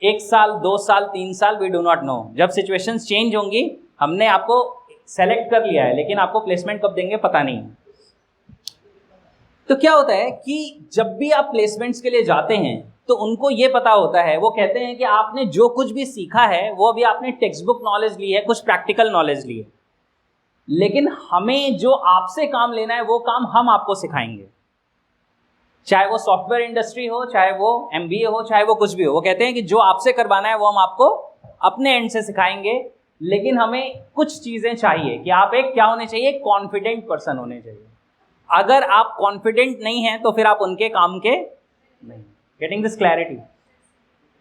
[SPEAKER 1] 1 साल 2 साल 3 साल, वी डू नॉट नो। जब सिचुएशंस चेंज होंगी, हमने आपको सेलेक्ट कर लिया है, लेकिन आपको प्लेसमेंट कब देंगे पता नहीं। तो क्या होता है कि जब भी आप प्लेसमेंट्स के लिए जाते हैं तो उनको ये पता होता है, वो कहते हैं कि आपने जो कुछ भी सीखा है वो अभी आपने टेक्स्ट बुक नॉलेज ली है, कुछ प्रैक्टिकल नॉलेज ली है, लेकिन हमें जो आपसे काम लेना है वो काम हम आपको सिखाएंगे। चाहे वो सॉफ्टवेयर इंडस्ट्री हो, चाहे वो MBA हो, चाहे वो कुछ भी हो, वो कहते हैं कि जो आपसे करवाना है वो हम आपको अपने एंड से सिखाएंगे, लेकिन हमें कुछ चीज़ें चाहिए कि आप एक क्या होने चाहिए, कॉन्फिडेंट पर्सन होने चाहिए। अगर आप कॉन्फिडेंट नहीं हैं तो फिर आप उनके काम के नहीं। Getting this clarity?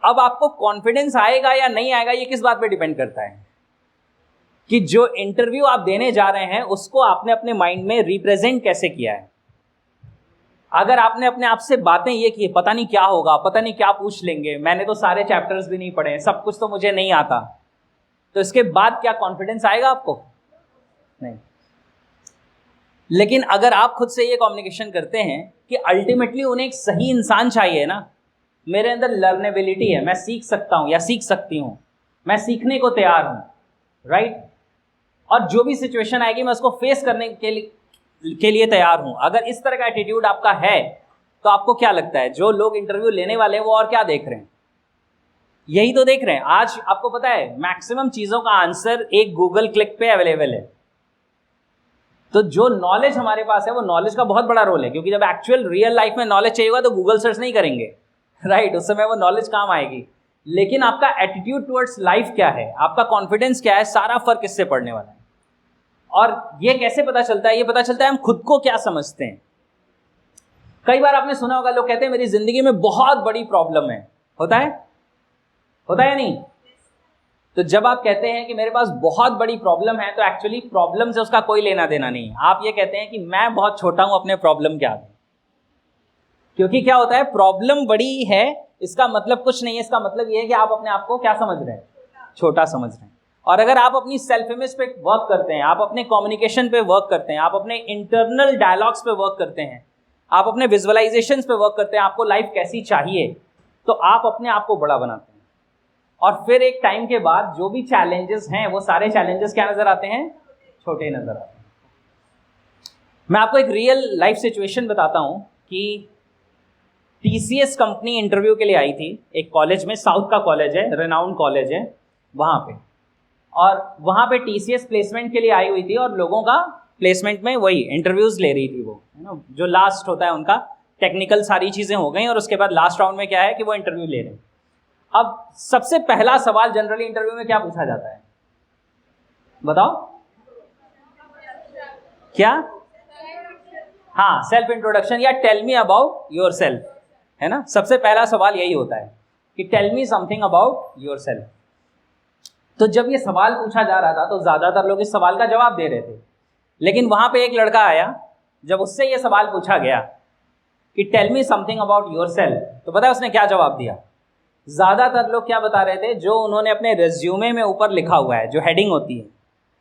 [SPEAKER 1] अब आपको कॉन्फिडेंस आएगा या नहीं आएगा ये किस बात पे डिपेंड करता है कि जो इंटरव्यू आप देने जा रहे हैं उसको आपने अपने माइंड में रिप्रेजेंट कैसे किया है। अगर आपने अपने आप से बातें ये की, पता नहीं क्या होगा, पता नहीं क्या पूछ लेंगे, मैंने तो सारे चैप्टर्स भी नहीं पढ़े, सब कुछ तो मुझे नहीं आता, तो इसके बाद क्या कॉन्फिडेंस आएगा आपको? नहीं। लेकिन अगर आप खुद से ये कम्युनिकेशन करते हैं कि अल्टीमेटली उन्हें एक सही इंसान चाहिए ना, मेरे अंदर लर्नेबिलिटी है, मैं सीख सकता हूँ या सीख सकती हूँ, मैं सीखने को तैयार हूँ, राइट? और जो भी सिचुएशन आएगी मैं उसको फेस करने के लिए के लिए तैयार हूं। अगर इस तरह का एटीट्यूड आपका है तो आपको क्या लगता है जो लोग इंटरव्यू लेने वाले हैं वो और क्या देख रहे हैं? यही तो देख रहे हैं। आज आपको पता है मैक्सिमम चीजों का आंसर एक गूगल क्लिक पे अवेलेबल है। तो जो नॉलेज हमारे पास है वो नॉलेज का बहुत बड़ा रोल है, क्योंकि जब एक्चुअल रियल लाइफ में नॉलेज चाहिए होगा तो गूगल सर्च नहीं करेंगे, राइट? उस समय वो नॉलेज काम आएगी। लेकिन आपका एटीट्यूड टुवर्ड्स लाइफ क्या है, आपका कॉन्फिडेंस क्या है, सारा फर्क इससे पड़ने वाला है। और ये कैसे पता चलता है? ये पता चलता है हम खुद को क्या समझते हैं। कई बार आपने सुना होगा, लोग कहते हैं मेरी जिंदगी में बहुत बड़ी प्रॉब्लम है। होता है या नहीं? तो जब आप कहते हैं कि मेरे पास बहुत बड़ी प्रॉब्लम है, तो एक्चुअली प्रॉब्लम से उसका कोई लेना देना नहीं है। आप ये कहते हैं कि मैं बहुत छोटा हूं अपने प्रॉब्लम के आगे। क्योंकि क्या होता है, प्रॉब्लम बड़ी है इसका मतलब कुछ नहीं है, इसका मतलब ये है कि आप अपने आप को क्या समझ रहे हैं? छोटा समझ रहे हैं। और अगर आप अपनी सेल्फ इमेज पे वर्क करते हैं, आप अपने कम्युनिकेशन पे वर्क करते हैं, आप अपने इंटरनल डायलॉग्स पे वर्क करते हैं, आप अपने विजुअलाइजेशंस पे वर्क करते हैं, आपको लाइफ कैसी चाहिए, तो आप अपने आप को बड़ा बनाते हैं। और फिर एक टाइम के बाद जो भी चैलेंजेस हैं वो सारे चैलेंजेस क्या नजर आते हैं? छोटे नजर आते हैं। मैं आपको एक रियल लाइफ सिचुएशन बताता हूं कि टीसीएस कंपनी इंटरव्यू के लिए आई थी एक कॉलेज में, साउथ का कॉलेज है, रेनाउंड कॉलेज है वहां पे। और वहां पे टीसीएस प्लेसमेंट के लिए आई हुई थी और लोगों का प्लेसमेंट में वही इंटरव्यूज ले रही थी वो, है ना, जो लास्ट होता है उनका। टेक्निकल सारी चीजें हो गई और उसके बाद लास्ट राउंड में क्या है कि वो इंटरव्यू ले रहे हैं। अब सबसे पहला सवाल जनरली इंटरव्यू में क्या पूछा जाता है? बताओ क्या? हाँ, सेल्फ इंट्रोडक्शन या tell me about yourself, है ना। सबसे पहला सवाल यही होता है कि tell me something about yourself. तो जब ये सवाल पूछा जा रहा था तो ज्यादातर लोग इस सवाल का जवाब दे रहे थे, लेकिन वहां पे एक लड़का आया, जब उससे ये सवाल पूछा गया कि tell me something about yourself, तो पता है उसने क्या जवाब दिया? ज्यादातर लोग क्या बता रहे थे, जो उन्होंने अपने रेज्यूमे में ऊपर लिखा हुआ है, जो हेडिंग होती है,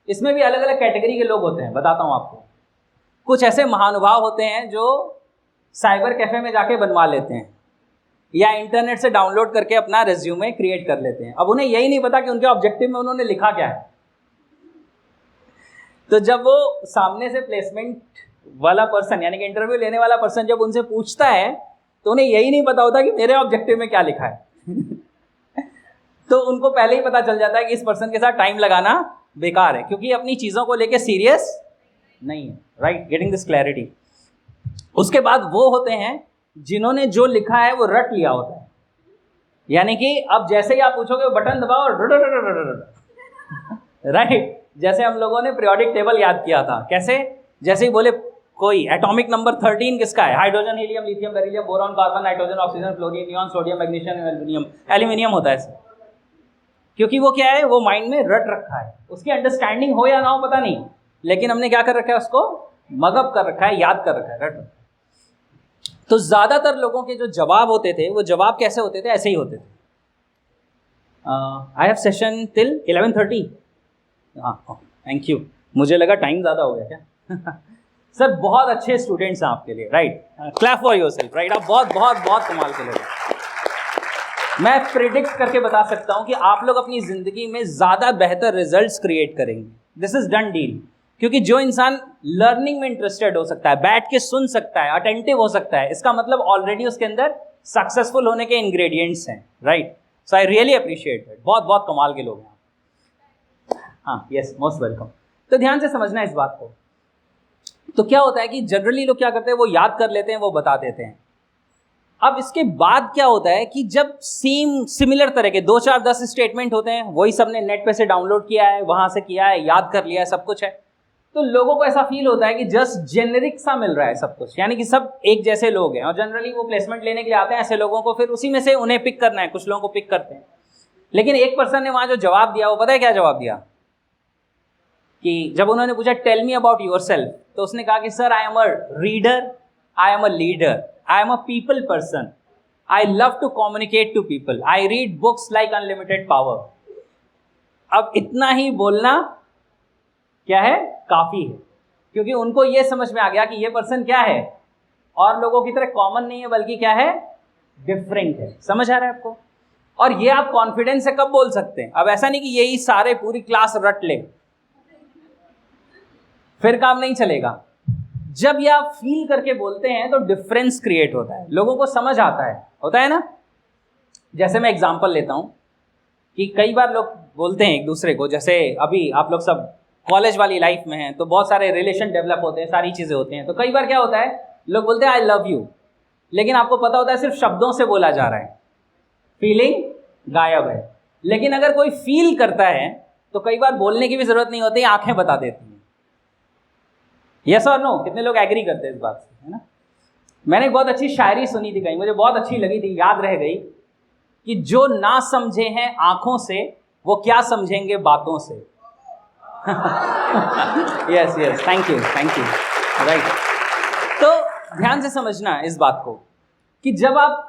[SPEAKER 1] इसमें भी अलग अलग कैटेगरी के लोग होते हैं, बताता हूं आपको। कुछ ऐसे महानुभाव होते हैं जो साइबर कैफे में जाके बनवा लेते हैं या इंटरनेट से डाउनलोड करके अपना रेज्यूमे क्रिएट कर लेते हैं। अब उन्हें यही नहीं पता कि उनके ऑब्जेक्टिव में उन्होंने लिखा क्या है। तो जब वो सामने से प्लेसमेंट वाला पर्सन यानी कि इंटरव्यू लेने वाला पर्सन जब उनसे पूछता है तो उन्हें यही नहीं पता होता कि मेरे ऑब्जेक्टिव में क्या लिखा है तो उनको पहले ही पता चल जाता है कि इस पर्सन के साथ टाइम लगाना बेकार है, क्योंकि अपनी चीजों को लेके सीरियस नहीं है, राइट? Getting this clarity. उसके बाद वो होते हैं जिन्होंने जो लिखा है वो रट लिया होता है, यानी कि अब जैसे ही आप पूछोगे बटन दबाओ, राइट? जैसे हम लोगों ने पीरियोडिक टेबल याद किया था, कैसे? जैसे ही बोले कोई एटॉमिक नंबर 13 किसका है? Hydrogen, helium, lithium, beryllium, boron, carbon, nitrogen, oxygen, fluorine, neon, sodium, magnesium, aluminium. Aluminium होता है, क्योंकि वो क्या है, वो माइंड में रट रखा है। उसकी अंडरस्टैंडिंग हो या ना हो पता नहीं, लेकिन हमने क्या कर रखा है, उसको मगअप कर रखा है, याद कर रखा है, रट रखा है। तो ज्यादातर लोगों के जो जवाब होते थे वो जवाब कैसे होते थे? ऐसे ही होते थे। I have session till 11:30। हाँ, थैंक यू। मुझे लगा टाइम ज़्यादा हो गया क्या सर, बहुत अच्छे स्टूडेंट्स हैं आपके लिए, right? Clap for yourself, right? आप बहुत बहुत बहुत कमाल के लोग। मैं प्रिडिक्ट करके बता सकता हूं कि आप लोग अपनी ज़िंदगी में ज़्यादा बेहतर रिजल्ट्स क्रिएट करेंगे। This is done deal. क्योंकि जो इंसान लर्निंग में इंटरेस्टेड हो सकता है, बैठ के सुन सकता है, अटेंटिव हो सकता है, इसका मतलब ऑलरेडी उसके अंदर सक्सेसफुल होने के इंग्रेडिएंट्स हैं, right? So I really appreciate it. बहुत बहुत कमाल के लोग हैं। हाँ, यस, मोस्ट वेलकम। तो ध्यान से समझना इस बात को। तो क्या होता है कि जनरली लोग क्या करते हैं, वो याद कर लेते हैं, वो बता देते हैं। अब इसके बाद क्या होता है कि जब सिमिलर तरह के 2, 4, 10 स्टेटमेंट होते हैं, वही सबने नेट पे से डाउनलोड किया है, वहां से किया है, याद कर लिया है, सब कुछ है, तो लोगों को ऐसा फील होता है कि जस्ट जेनेरिक सा मिल रहा है सब कुछ, यानी कि सब एक जैसे लोग हैं। और जनरली वो प्लेसमेंट लेने के लिए आते हैं ऐसे लोगों को, फिर उसी में से उन्हें पिक करना है, कुछ लोगों को पिक करते हैं। लेकिन एक पर्सन ने वहां जो जवाब दिया, वो पता है क्या जवाब दिया? कि जब उन्होंने पूछा टेल मी अबाउट योरसेल्फ, तो उसने कहा कि sir, I am a reader, I am a leader, I am a people person, I love to communicate to people, I read books like unlimited power. अब इतना ही बोलना क्या है, काफी है, क्योंकि उनको ये समझ में आ गया कि ये पर्सन क्या है, और लोगों की तरह कॉमन नहीं है, बल्कि क्या है, डिफरेंट है। समझ आ रहा है आपको? और ये आप कॉन्फिडेंस से कब बोल सकते हैं? अब ऐसा नहीं कि यही सारे पूरी क्लास रट ले, फिर काम नहीं चलेगा। जब ये आप फील करके बोलते हैं तो डिफरेंस क्रिएट होता है, लोगों को समझ आता है, होता है ना। जैसे मैं एग्जांपल लेता हूं कि कई बार लोग बोलते हैं एक दूसरे को, जैसे अभी आप लोग सब कॉलेज वाली लाइफ में हैं तो बहुत सारे रिलेशन डेवलप होते हैं, सारी चीज़ें होती हैं, तो कई बार क्या होता है, लोग बोलते हैं आई लव यू, लेकिन आपको पता होता है सिर्फ शब्दों से बोला जा रहा है, फीलिंग गायब है। लेकिन अगर कोई फील करता है तो कई बार बोलने की भी जरूरत नहीं होती, आंखें बता देती हैं। यस और नो, कितने लोग एग्री करते हैं इस बात से, है ना। मैंने एक बहुत अच्छी शायरी सुनी थी कहीं, मुझे बहुत अच्छी लगी थी, याद रह गई, कि जो ना समझे हैं आंखों से वो क्या समझेंगे बातों से। Yes yes, thank you right. तो ध्यान से समझना इस बात को कि जब आप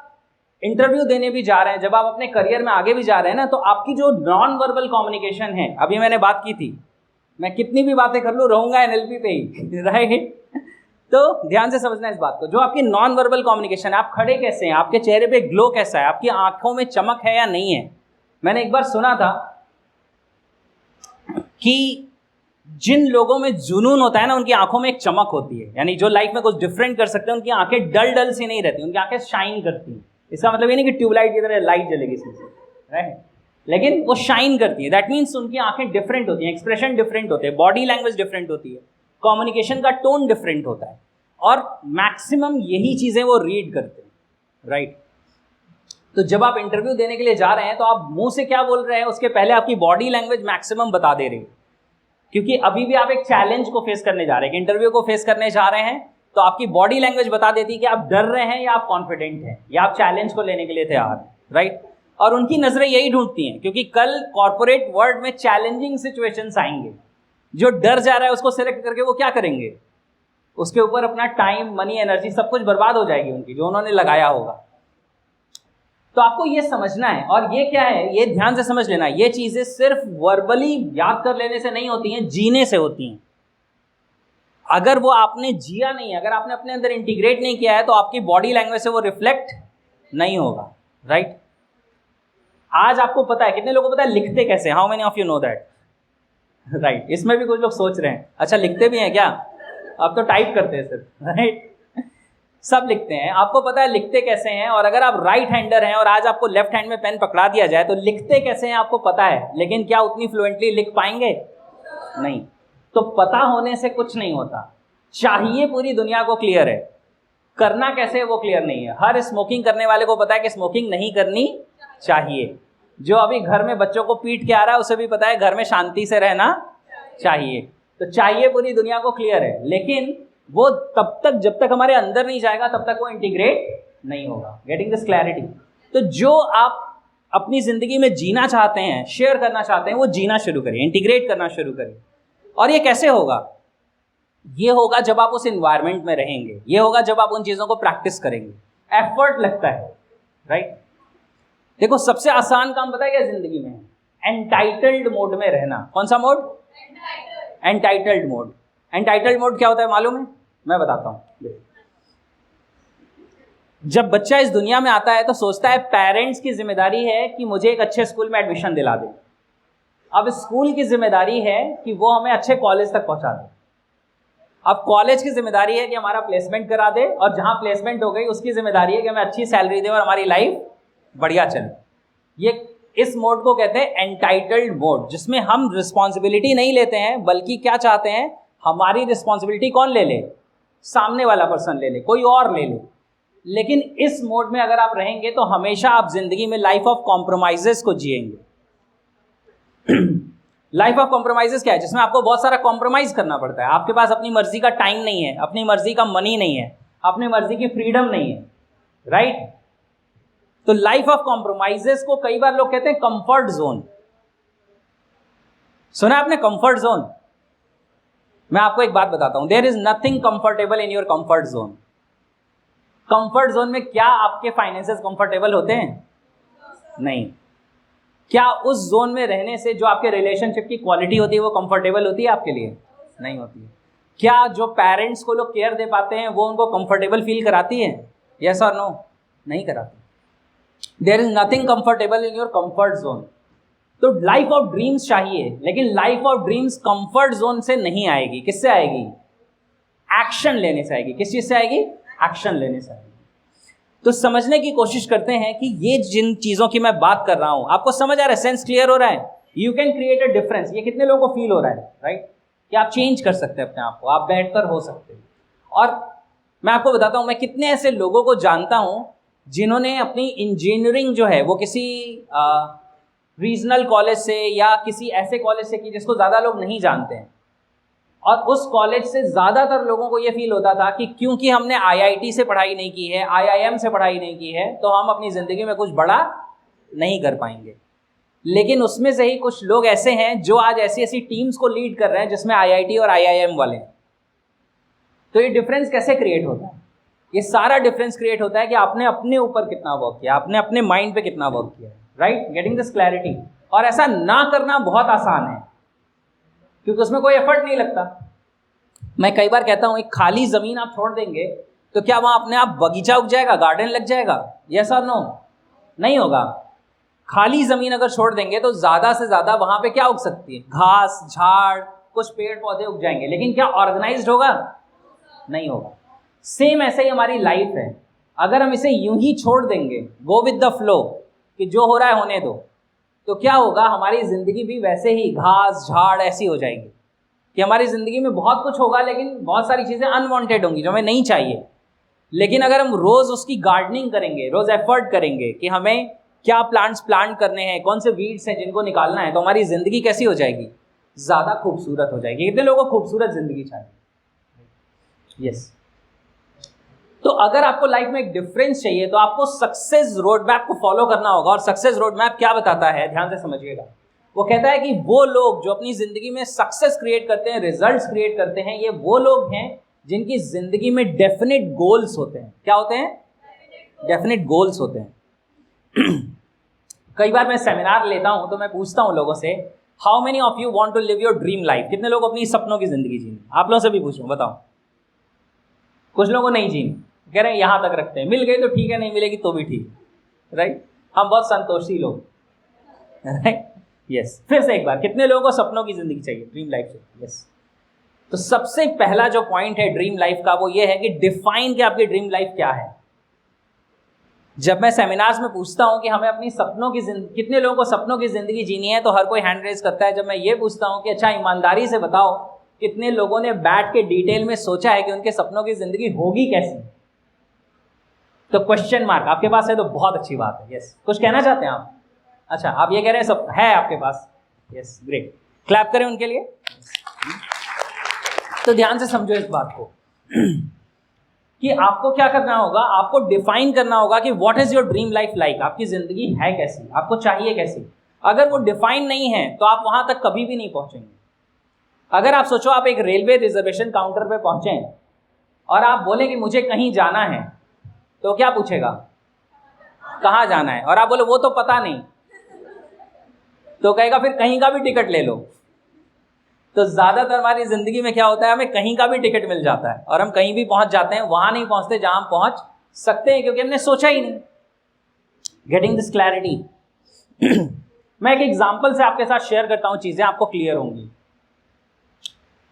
[SPEAKER 1] इंटरव्यू देने भी जा रहे हैं, जब आप अपने करियर में आगे भी जा रहे हैं ना, तो आपकी जो नॉन वर्बल कम्युनिकेशन है, अभी मैंने बात की थी, मैं कितनी भी बातें कर लूँ रहूंगा एनएलपी पे ही, राइट। तो ध्यान से समझना इस बात को, जो आपकी नॉन वर्बल कम्युनिकेशन है, आप खड़े कैसे हैं, आपके चेहरे पे ग्लो कैसा है, आपकी आंखों में चमक है या नहीं है। मैंने एक बार सुना था कि जिन लोगों में जुनून होता है ना, उनकी आंखों में एक चमक होती है, यानी जो लाइफ में कुछ डिफरेंट कर सकते हैं, उनकी आंखें डल डल सी नहीं रहती, उनकी आंखें शाइन करती हैं। इसका मतलब ये नहीं कि ट्यूबलाइट की तरह लाइट जलेगी इसमें से, राइट, लेकिन वो शाइन करती है। दैट मीन्स उनकी आंखें डिफरेंट होती हैं, एक्सप्रेशन डिफरेंट होते हैं, बॉडी लैंग्वेज डिफरेंट होती है, कम्युनिकेशन का टोन डिफरेंट होता है, और मैक्सिमम यही चीज़ें वो रीड करते हैं, राइट। तो जब आप इंटरव्यू देने के लिए जा रहे हैं तो आप मुंह से क्या बोल रहे हैं उसके पहले आपकी बॉडी लैंग्वेज मैक्सिमम बता दे रही है, क्योंकि अभी भी आप एक चैलेंज को फेस करने जा रहे हैं, इंटरव्यू को फेस करने जा रहे हैं, तो आपकी बॉडी लैंग्वेज बता देती है कि आप डर रहे हैं या आप कॉन्फिडेंट हैं या आप चैलेंज को लेने के लिए तैयार हैं, राइट। और उनकी नजरें यही ढूंढती हैं, क्योंकि कल कॉर्पोरेट वर्ल्ड में चैलेंजिंग सिचुएशंस आएंगे। जो डर जा रहा है उसको सिलेक्ट करके वो क्या करेंगे, उसके ऊपर अपना टाइम, मनी, एनर्जी सब कुछ बर्बाद हो जाएगी उनकी, जो उन्होंने लगाया होगा। तो आपको ये समझना है, और ये क्या है, ये ध्यान से समझ लेना, ये चीजें सिर्फ वर्बली याद कर लेने से नहीं होती हैं, जीने से होती हैं। अगर वो आपने जिया नहीं है, अगर आपने अपने अंदर इंटीग्रेट नहीं किया है, तो आपकी बॉडी लैंग्वेज से वो रिफ्लेक्ट नहीं होगा, राइट। आज आपको पता है, कितने लोगों को पता है लिखते कैसे, how many of you know that, right. इसमें भी कुछ लोग सोच रहे हैं अच्छा लिखते भी हैं क्या, आप तो टाइप करते हैं सिर्फ, राइट। सब लिखते हैं, आपको पता है लिखते कैसे हैं। और अगर आप राइट हैंडर हैं और आज आपको लेफ्ट हैंड में पेन पकड़ा दिया जाए तो लिखते कैसे हैं आपको पता है, लेकिन क्या उतनी फ्लुएंटली लिख पाएंगे, नहीं। तो पता होने से कुछ नहीं होता, चाहिए पूरी दुनिया को क्लियर है, करना कैसे है वो क्लियर नहीं है। हर स्मोकिंग करने वाले को पता है कि स्मोकिंग नहीं करनी चाहिए, जो अभी घर में बच्चों को पीट के आ रहा है उसे भी पता है घर में शांति से रहना चाहिए। तो चाहिए पूरी दुनिया को क्लियर है, लेकिन वो तब तक जब तक हमारे अंदर नहीं जाएगा तब तक वो इंटीग्रेट नहीं होगा। Getting this clarity. तो जो आप अपनी जिंदगी में जीना चाहते हैं, शेयर करना चाहते हैं, वो जीना शुरू करिए, इंटीग्रेट करना शुरू करिए। और ये कैसे होगा, ये होगा जब आप उस एनवायरनमेंट में रहेंगे, ये होगा जब आप उन चीजों को प्रैक्टिस करेंगे। एफर्ट लगता है, राइट। देखो सबसे आसान काम पता है क्या जिंदगी में, एंटाइटल्ड मोड में रहना। कौन सा mode, entitled mode. Entitled mode क्या होता है मालूम है, मैं बताता हूं। जब बच्चा इस दुनिया में आता है तो सोचता है पेरेंट्स की जिम्मेदारी है कि मुझे एक अच्छे स्कूल में एडमिशन दिला दे। अब स्कूल की जिम्मेदारी है कि वो हमें अच्छे कॉलेज तक पहुंचा दे। अब कॉलेज की जिम्मेदारी है कि हमारा प्लेसमेंट करा दे, और जहां प्लेसमेंट हो गई उसकी जिम्मेदारी है कि हमें अच्छी सैलरी दे और हमारी लाइफ बढ़िया चले। ये इस मोड को कहते हैं एंटाइटल्ड मोड, जिसमें हम रिस्पॉन्सिबिलिटी नहीं लेते हैं, बल्कि क्या चाहते हैं, हमारी रिस्पॉन्सिबिलिटी कौन ले ले, सामने वाला पर्सन ले ले, कोई और ले ले। लेकिन इस मोड में अगर आप रहेंगे तो हमेशा आप जिंदगी में लाइफ ऑफ कॉम्प्रोमाइजेस को जिएंगे। लाइफ ऑफ कॉम्प्रोमाइजेस क्या है, जिसमें आपको बहुत सारा कॉम्प्रोमाइज करना पड़ता है। आपके पास अपनी मर्जी का टाइम नहीं है, अपनी मर्जी का मनी नहीं है, अपनी मर्जी की फ्रीडम नहीं है, राइट। तो लाइफ ऑफ कॉम्प्रोमाइजेस को कई बार लोग कहते हैं कंफर्ट जोन। सुना आपने कंफर्ट जोन? मैं आपको एक बात बताता हूं, there is nothing comfortable in your comfort zone. Comfort zone में क्या आपके फाइनेंसेस कंफर्टेबल होते हैं? नहीं। क्या उस जोन में रहने से जो आपके रिलेशनशिप की क्वालिटी होती है वो कंफर्टेबल होती है आपके लिए? नहीं होती है। क्या जो पेरेंट्स को लोग केयर दे पाते हैं वो उनको कंफर्टेबल फील कराती है? यस और नो? नहीं कराती। There is nothing comfortable in your comfort zone. तो लाइफ ऑफ ड्रीम्स चाहिए, लेकिन life of dreams comfort zone से नहीं आएगी। किससे आएगी? एक्शन लेने से आएगी। किस चीज से आएगी? एक्शन लेने से आएगी। तो समझने की कोशिश करते हैं कि ये जिन चीजों की मैं बात कर रहा हूं, आपको समझ आ रहा है? सेंस क्लियर हो रहा है? You can create a difference. ये कितने लोगों को फील हो रहा है, राइट? कि आप चेंज कर सकते हैं अपने आप को, आप बेहतर हो सकते हैं। और मैं आपको बताता हूं, मैं कितने ऐसे लोगों को जानता हूं जिन्होंने अपनी इंजीनियरिंग जो है वो किसी रीजनल कॉलेज से या किसी ऐसे कॉलेज से की जिसको ज़्यादा लोग नहीं जानते हैं, और उस कॉलेज से ज़्यादातर लोगों को ये फील होता था कि क्योंकि हमने आईआईटी से पढ़ाई नहीं की है, आईआईएम से पढ़ाई नहीं की है, तो हम अपनी ज़िंदगी में कुछ बड़ा नहीं कर पाएंगे। लेकिन उसमें से ही कुछ लोग ऐसे हैं जो आज ऐसी ऐसी टीम्स को लीड कर रहे हैं जिसमें आईआईटी और आईआईएम वाले हैं। तो ये डिफरेंस कैसे क्रिएट होता है? ये सारा डिफरेंस क्रिएट होता है कि आपने अपने ऊपर कितना वर्क किया, आपने अपने माइंड पे कितना वर्क किया, राइट? Getting this clarity. और ऐसा ना करना बहुत आसान है क्योंकि उसमें कोई एफर्ट नहीं लगता। मैं कई बार कहता हूं, एक खाली जमीन आप छोड़ देंगे तो क्या वहां अपने आप बगीचा उग जाएगा, गार्डन लग जाएगा? यस और नो? नहीं होगा। खाली जमीन अगर छोड़ देंगे तो ज्यादा से ज्यादा वहां पे क्या उग सकती है? घास, झाड़, कुछ पेड़ पौधे उग जाएंगे, लेकिन क्या ऑर्गेनाइज्ड होगा? नहीं होगा। सेम ऐसे ही हमारी लाइफ है। अगर हम इसे यूं ही छोड़ देंगे, गो विद द फ्लो, कि जो हो रहा है होने दो, तो क्या होगा? हमारी जिंदगी भी वैसे ही घास झाड़ ऐसी हो जाएगी कि हमारी जिंदगी में बहुत कुछ होगा लेकिन बहुत सारी चीजें अनवांटेड होंगी जो हमें नहीं चाहिए। लेकिन अगर हम रोज उसकी गार्डनिंग करेंगे, रोज एफर्ट करेंगे कि हमें क्या प्लांट्स प्लांट करने हैं, कौन से वीड्स हैं जिनको निकालना है, तो हमारी जिंदगी कैसी हो जाएगी? ज्यादा खूबसूरत हो जाएगी। कितने लोगों को खूबसूरत जिंदगी चाहिए? यस। तो अगर आपको लाइफ में एक डिफरेंस चाहिए तो आपको सक्सेस रोड मैप को फॉलो करना होगा। और सक्सेस रोड मैप क्या बताता है, ध्यान से समझिएगा। वो कहता है कि वो लोग जो अपनी जिंदगी में सक्सेस क्रिएट करते हैं, रिजल्ट्स क्रिएट करते हैं, ये वो लोग हैं जिनकी जिंदगी में डेफिनेट गोल्स होते हैं। क्या होते हैं? डेफिनेट गोल्स होते हैं। कई बार मैं सेमिनार लेता हूं तो मैं पूछता हूं लोगों से, how many of you want to live your dream life? कितने लोग अपनी सपनों की जिंदगी जीने? आप लोगों से भी पूछूं, बताओ। कुछ लोगों को नहीं जीनी, कह रहे हैं यहां तक रखते हैं, मिल गई तो ठीक है, नहीं मिलेगी तो भी ठीक, राइट? हम बहुत संतोषी लोग, राइट? यस। फिर से एक बार, कितने लोगों को सपनों की जिंदगी चाहिए, ड्रीम लाइफ चाहिए? यस। तो सबसे पहला जो पॉइंट है ड्रीम लाइफ का वो ये है कि डिफाइन कि आपकी ड्रीम लाइफ क्या है। जब मैं सेमिनार्स में पूछता हूं कि हमें अपनी सपनों की कितने लोगों को सपनों की जिंदगी जीनी है, तो हर कोई हैंड रेज करता है। जब मैं ये पूछता हूं कि अच्छा ईमानदारी से बताओ कितने लोगों ने बैठ के डिटेल में सोचा है कि उनके सपनों की जिंदगी होगी कैसी, तो क्वेश्चन मार्क आपके पास है, तो बहुत अच्छी बात है। यस। कुछ कहना चाहते हैं आप? अच्छा, आप ये कह रहे हैं सब है आपके पास? Yes, great. क्लैप करें उनके लिए। तो ध्यान से समझो इस बात को कि आपको क्या करना होगा, आपको डिफाइन करना होगा कि what is your dream life like. आपकी जिंदगी है कैसी, आपको चाहिए कैसी। अगर वो डिफाइन नहीं है तो आप वहां तक कभी भी नहीं पहुंचेंगे। अगर आप सोचो आप एक रेलवे रिजर्वेशन काउंटर पे पहुंचे और आप बोले कि मुझे कहीं जाना है, तो क्या पूछेगा? कहाँ जाना है? और आप बोले वो तो पता नहीं, तो कहेगा फिर कहीं का भी टिकट ले लो। तो ज्यादातर हमारी जिंदगी में क्या होता है, हमें कहीं का भी टिकट मिल जाता है और हम कहीं भी पहुंच जाते हैं, वहां नहीं पहुंचते जहां हम पहुंच सकते हैं, क्योंकि हमने सोचा ही नहीं। Getting this clarity. मैं एक एग्जांपल से आपके साथ शेयर करता हूं, चीजें आपको क्लियर होंगी।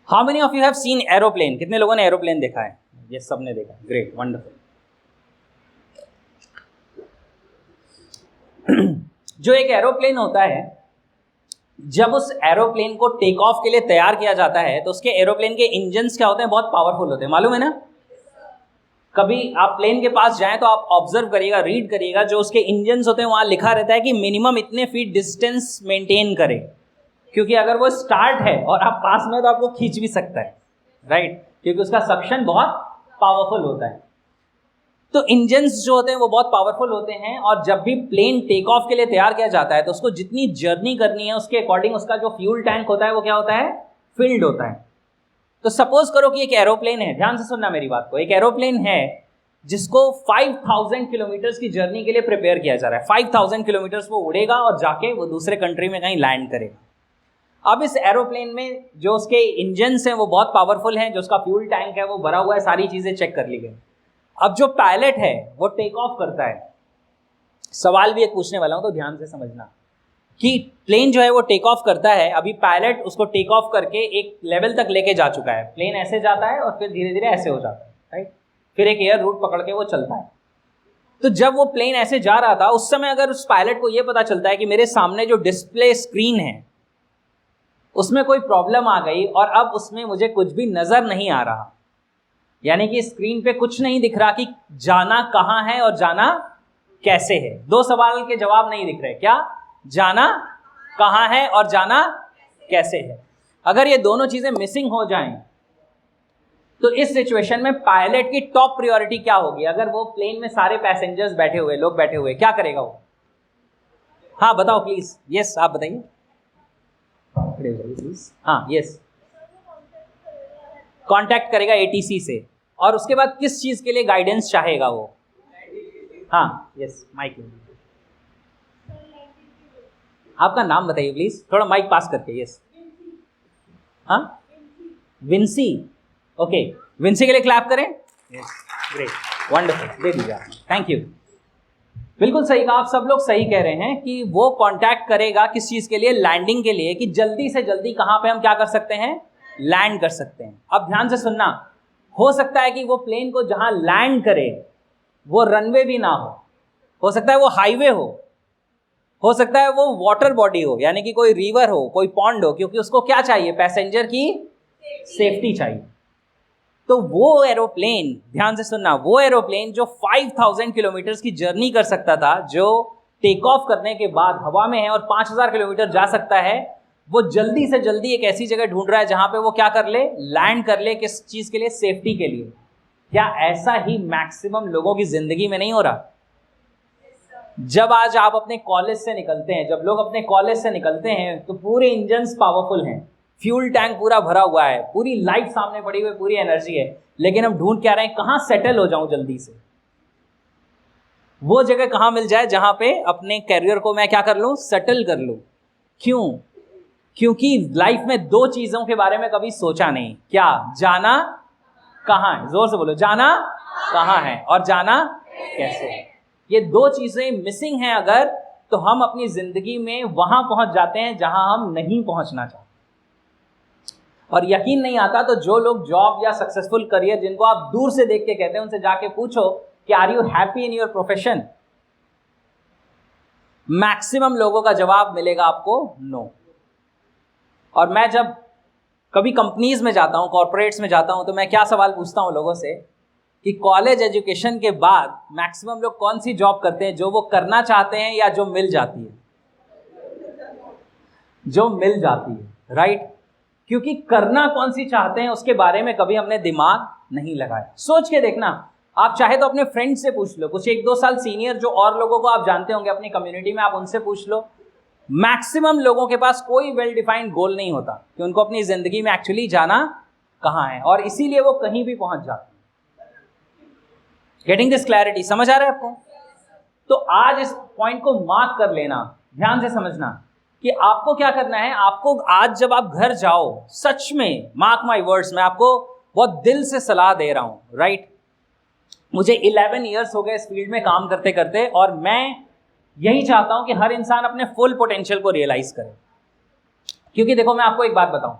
[SPEAKER 1] How many of you have seen aeroplane? कितने लोगों ने एरोप्लेन देखा है? ये सबने देखा, ग्रेट, वंडरफुल। जो एक एरोप्लेन होता है, जब उस एरोप्लेन को टेक ऑफ के लिए तैयार किया जाता है तो उसके एरोप्लेन के इंजन्स क्या होते हैं? बहुत पावरफुल होते हैं, मालूम है ना? कभी आप प्लेन के पास जाएं तो आप ऑब्जर्व करिएगा, रीड करिएगा, जो उसके इंजन्स होते हैं वहां लिखा रहता है कि मिनिमम इतने फीट डिस्टेंस मेंटेन करें, क्योंकि अगर वो स्टार्ट है और आप पास में तो आपको खींच भी सकता है, राइट? क्योंकि उसका सक्शन बहुत पावरफुल होता है। तो इंजन्स जो होते हैं वो बहुत पावरफुल होते हैं, और जब भी प्लेन टेक ऑफ के लिए तैयार किया जाता है तो उसको जितनी जर्नी करनी है उसके अकॉर्डिंग उसका जो फ्यूल टैंक होता है वो क्या होता है? फिल्ड होता है। तो सपोज करो कि एक एरोप्लेन है, ध्यान से सुनना मेरी बात को, एक एरोप्लेन है जिसको 5000 किलोमीटर्स की जर्नी के लिए प्रिपेयर किया जा रहा है। 5000 किलोमीटर्स वो उड़ेगा और जाके वो दूसरे कंट्री में कहीं लैंड करेगा। अब इस एरोप्लेन में जो उसके इंजन्स हैं वो बहुत पावरफुल हैं, जो उसका फ्यूल टैंक है वो भरा हुआ है, सारी चीजें चेक कर ली गई। अब जो पायलट है वो टेक ऑफ करता है। सवाल भी एक पूछने वाला हूं, तो ध्यान से समझना। कि प्लेन जो है वो टेक ऑफ करता है, अभी पायलट उसको टेक ऑफ करके एक लेवल तक लेके जा चुका है, प्लेन ऐसे जाता है और फिर धीरे धीरे ऐसे हो जाता है, राइट, फिर एक एयर रूट पकड़ के वो चलता है। तो जब वो प्लेन ऐसे जा रहा था उस समय अगर उस पायलट को ये पता चलता है कि मेरे सामने जो डिस्प्ले स्क्रीन है उसमें कोई प्रॉब्लम आ गई और अब उसमें मुझे कुछ भी नजर नहीं आ रहा, यानी कि स्क्रीन पे कुछ नहीं दिख रहा कि जाना कहाँ है और जाना कैसे है, दो सवाल के जवाब नहीं दिख रहे, क्या जाना कहाँ है और जाना कैसे है। अगर ये दोनों चीजें मिसिंग हो जाएं तो इस सिचुएशन में पायलट की टॉप प्रायोरिटी क्या होगी? अगर वो प्लेन में सारे पैसेंजर्स बैठे हुए, लोग बैठे हुए, क्या करेगा वो? हाँ बताओ प्लीज, यस आप बताइए, प्लीज। हाँ यस, कांटेक्ट करेगा एटीसी से, और उसके बाद किस चीज के लिए गाइडेंस चाहेगा वो? हाँ यस, माइक आपका नाम बताइए प्लीज, थोड़ा माइक पास करके। यस, हाँ विंसी, ओके, विंसी के लिए क्लैप करें। यस, ग्रेट, वंडरफुल, दे दीजिए आप, थैंक यू। बिल्कुल सही कहा, आप सब लोग सही कह रहे हैं कि वो कांटेक्ट करेगा किस चीज के लिए? लैंडिंग के लिए, कि जल्दी से जल्दी कहां पे हम क्या कर सकते हैं? लैंड कर सकते हैं। अब ध्यान से सुनना, हो सकता है कि वो प्लेन को जहां लैंड करे वो रनवे भी ना हो सकता है वो हाईवे हो सकता है वो वाटर बॉडी हो, यानी कि कोई रिवर हो, कोई पॉन्ड हो, क्योंकि उसको क्या चाहिए? पैसेंजर की सेफ्टी चाहिए। तो वो एरोप्लेन, ध्यान से सुनना, वो एरोप्लेन जो 5000 किलोमीटर की जर्नी कर सकता था, जो टेक ऑफ करने के बाद हवा में है और 5000 किलोमीटर जा सकता है, वो जल्दी से जल्दी एक ऐसी जगह ढूंढ रहा है जहां पे वो क्या कर ले? लैंड कर ले। किस चीज के लिए? सेफ्टी के लिए। क्या ऐसा ही मैक्सिमम लोगों की जिंदगी में नहीं हो रहा? जब आज आप अपने कॉलेज से निकलते हैं, जब लोग अपने कॉलेज से निकलते हैं तो पूरे इंजन्स पावरफुल हैं, फ्यूल टैंक पूरा भरा हुआ है, पूरी लाइफ सामने पड़ी हुई, पूरी एनर्जी है, लेकिन हम ढूंढ क्या रहे हैं? कहाँ सेटल हो जाऊं जल्दी से, वो जगह कहाँ मिल जाए जहां पे अपने कैरियर को मैं क्या कर लूं? सेटल कर लूं। क्यों? क्योंकि लाइफ में दो चीजों के बारे में कभी सोचा नहीं। क्या? जाना कहाँ है, जोर से बोलो, जाना कहाँ है और जाना कैसे है। ये दो चीजें मिसिंग हैं अगर, तो हम अपनी जिंदगी में वहां पहुंच जाते हैं जहां हम नहीं पहुंचना चाहते। और यकीन नहीं आता तो जो लोग जॉब या सक्सेसफुल करियर जिनको आप दूर से देख के कहते हैं, उनसे जाके पूछो कि are you happy in your profession? Maximum लोगों का जवाब मिलेगा आपको नो। और मैं जब कभी कंपनीज में जाता हूं, कॉर्पोरेट्स में जाता हूं, तो मैं क्या सवाल पूछता हूं लोगों से कि कॉलेज एजुकेशन के बाद मैक्सिमम लोग कौन सी जॉब करते हैं जो वो करना चाहते हैं या जो मिल जाती है? जो मिल जाती है, राइट। क्योंकि करना कौन सी चाहते हैं उसके बारे में कभी हमने दिमाग नहीं लगाया। सोच के देखना, आप चाहे तो अपने फ्रेंड से पूछ लो, कुछ 1-2 साल सीनियर जो और लोगों को आप जानते होंगे अपनी कम्युनिटी में, आप उनसे पूछ लो। मैक्सिमम लोगों के पास कोई वेल डिफाइंड गोल नहीं होता कि उनको अपनी जिंदगी में एक्चुअली जाना कहाँ है, और इसीलिए वो कहीं भी पहुंच जाते हैं। गेटिंग दिस क्लैरिटी, समझ आ रहा है आपको? तो आज इस पॉइंट को मार्क कर लेना, ध्यान से समझना कि आपको क्या करना है। आपको आज जब आप घर जाओ, सच में मार्क माय वर्ड्स, मैं आपको बहुत दिल से सलाह दे रहा हूं, राइट। मुझे 11 ईयर्स हो गए इस फील्ड में काम करते करते, और मैं यही चाहता हूं कि हर इंसान अपने फुल पोटेंशियल को रियलाइज करे। क्योंकि देखो, मैं आपको एक बात बताऊं,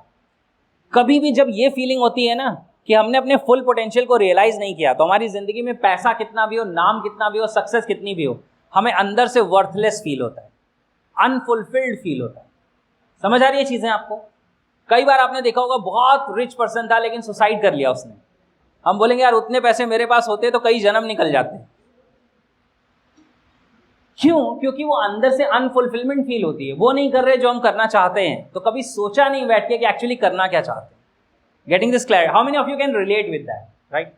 [SPEAKER 1] कभी भी जब ये फीलिंग होती है ना कि हमने अपने फुल पोटेंशियल को रियलाइज नहीं किया, तो हमारी जिंदगी में पैसा कितना भी हो, नाम कितना भी हो, सक्सेस कितनी भी हो, हमें अंदर से वर्थलेस फील होता है, अनफुलफिल्ड फील होता है। समझ आ रही है चीजें आपको? कई बार आपने देखा होगा, बहुत रिच पर्सन था लेकिन सुसाइड कर लिया उसने। हम बोलेंगे यार उतने पैसे मेरे पास होते तो कई जन्म निकल जाते। क्यों? क्योंकि वो अंदर से अनफुलफिलमेंट फील होती है, वो नहीं कर रहे जो हम करना चाहते हैं, तो कभी सोचा नहीं बैठ के कि एक्चुअली करना क्या चाहते हैं। Getting this clear? How many of you can relate with that, right?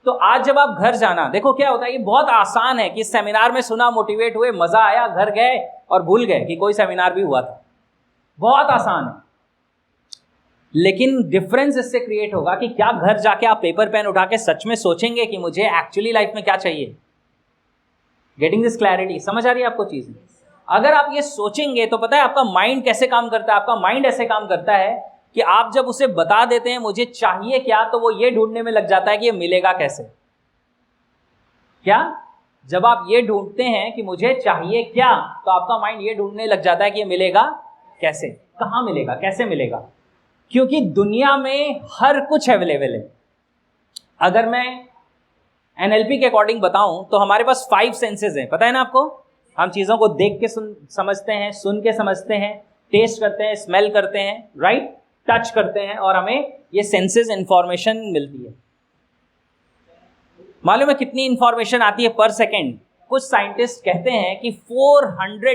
[SPEAKER 1] तो आज जब आप घर जाना, देखो क्या होता है, ये बहुत आसान है कि सेमिनार में सुना, मोटिवेट हुए, मजा आया, घर गए और भूल गए कि कोई सेमिनार भी हुआ था। बहुत आसान है। लेकिन डिफरेंस इससे क्रिएट होगा कि क्या घर जाके आप पेपर पेन उठा के सच में सोचेंगे कि मुझे एक्चुअली लाइफ में क्या चाहिए। Getting this clarity? समझ आ रही है आपको चीज? अगर आप ये सोचेंगे तो पता है आपका माइंड कैसे काम करता है। आपका माइंड ऐसे काम करता है कि आप जब उसे बता देते हैं मुझे चाहिए क्या, तो वो ये ढूंढने में लग जाता है कि ये मिलेगा कैसे। क्या? जब आप ये ढूंढते हैं कि मुझे चाहिए क्या, तो आपका माइंड ये ढूंढने लग जाता है कि ये मिलेगा कैसे, कहाँ मिलेगा, कैसे मिलेगा, क्योंकि दुनिया में हर कुछ अवेलेबल है। अगर मैं एनएलपी के अकॉर्डिंग बताऊं तो हमारे पास 5 सेंसेस हैं, पता है ना आपको। हम चीज़ों को देख के समझते हैं, सुन के समझते हैं, टेस्ट करते हैं, स्मेल करते हैं, राइट, टच करते हैं, और हमें ये सेंसेस इंफॉर्मेशन मिलती है। मालूम है कितनी इंफॉर्मेशन आती है पर सेकेंड? कुछ साइंटिस्ट कहते हैं कि 400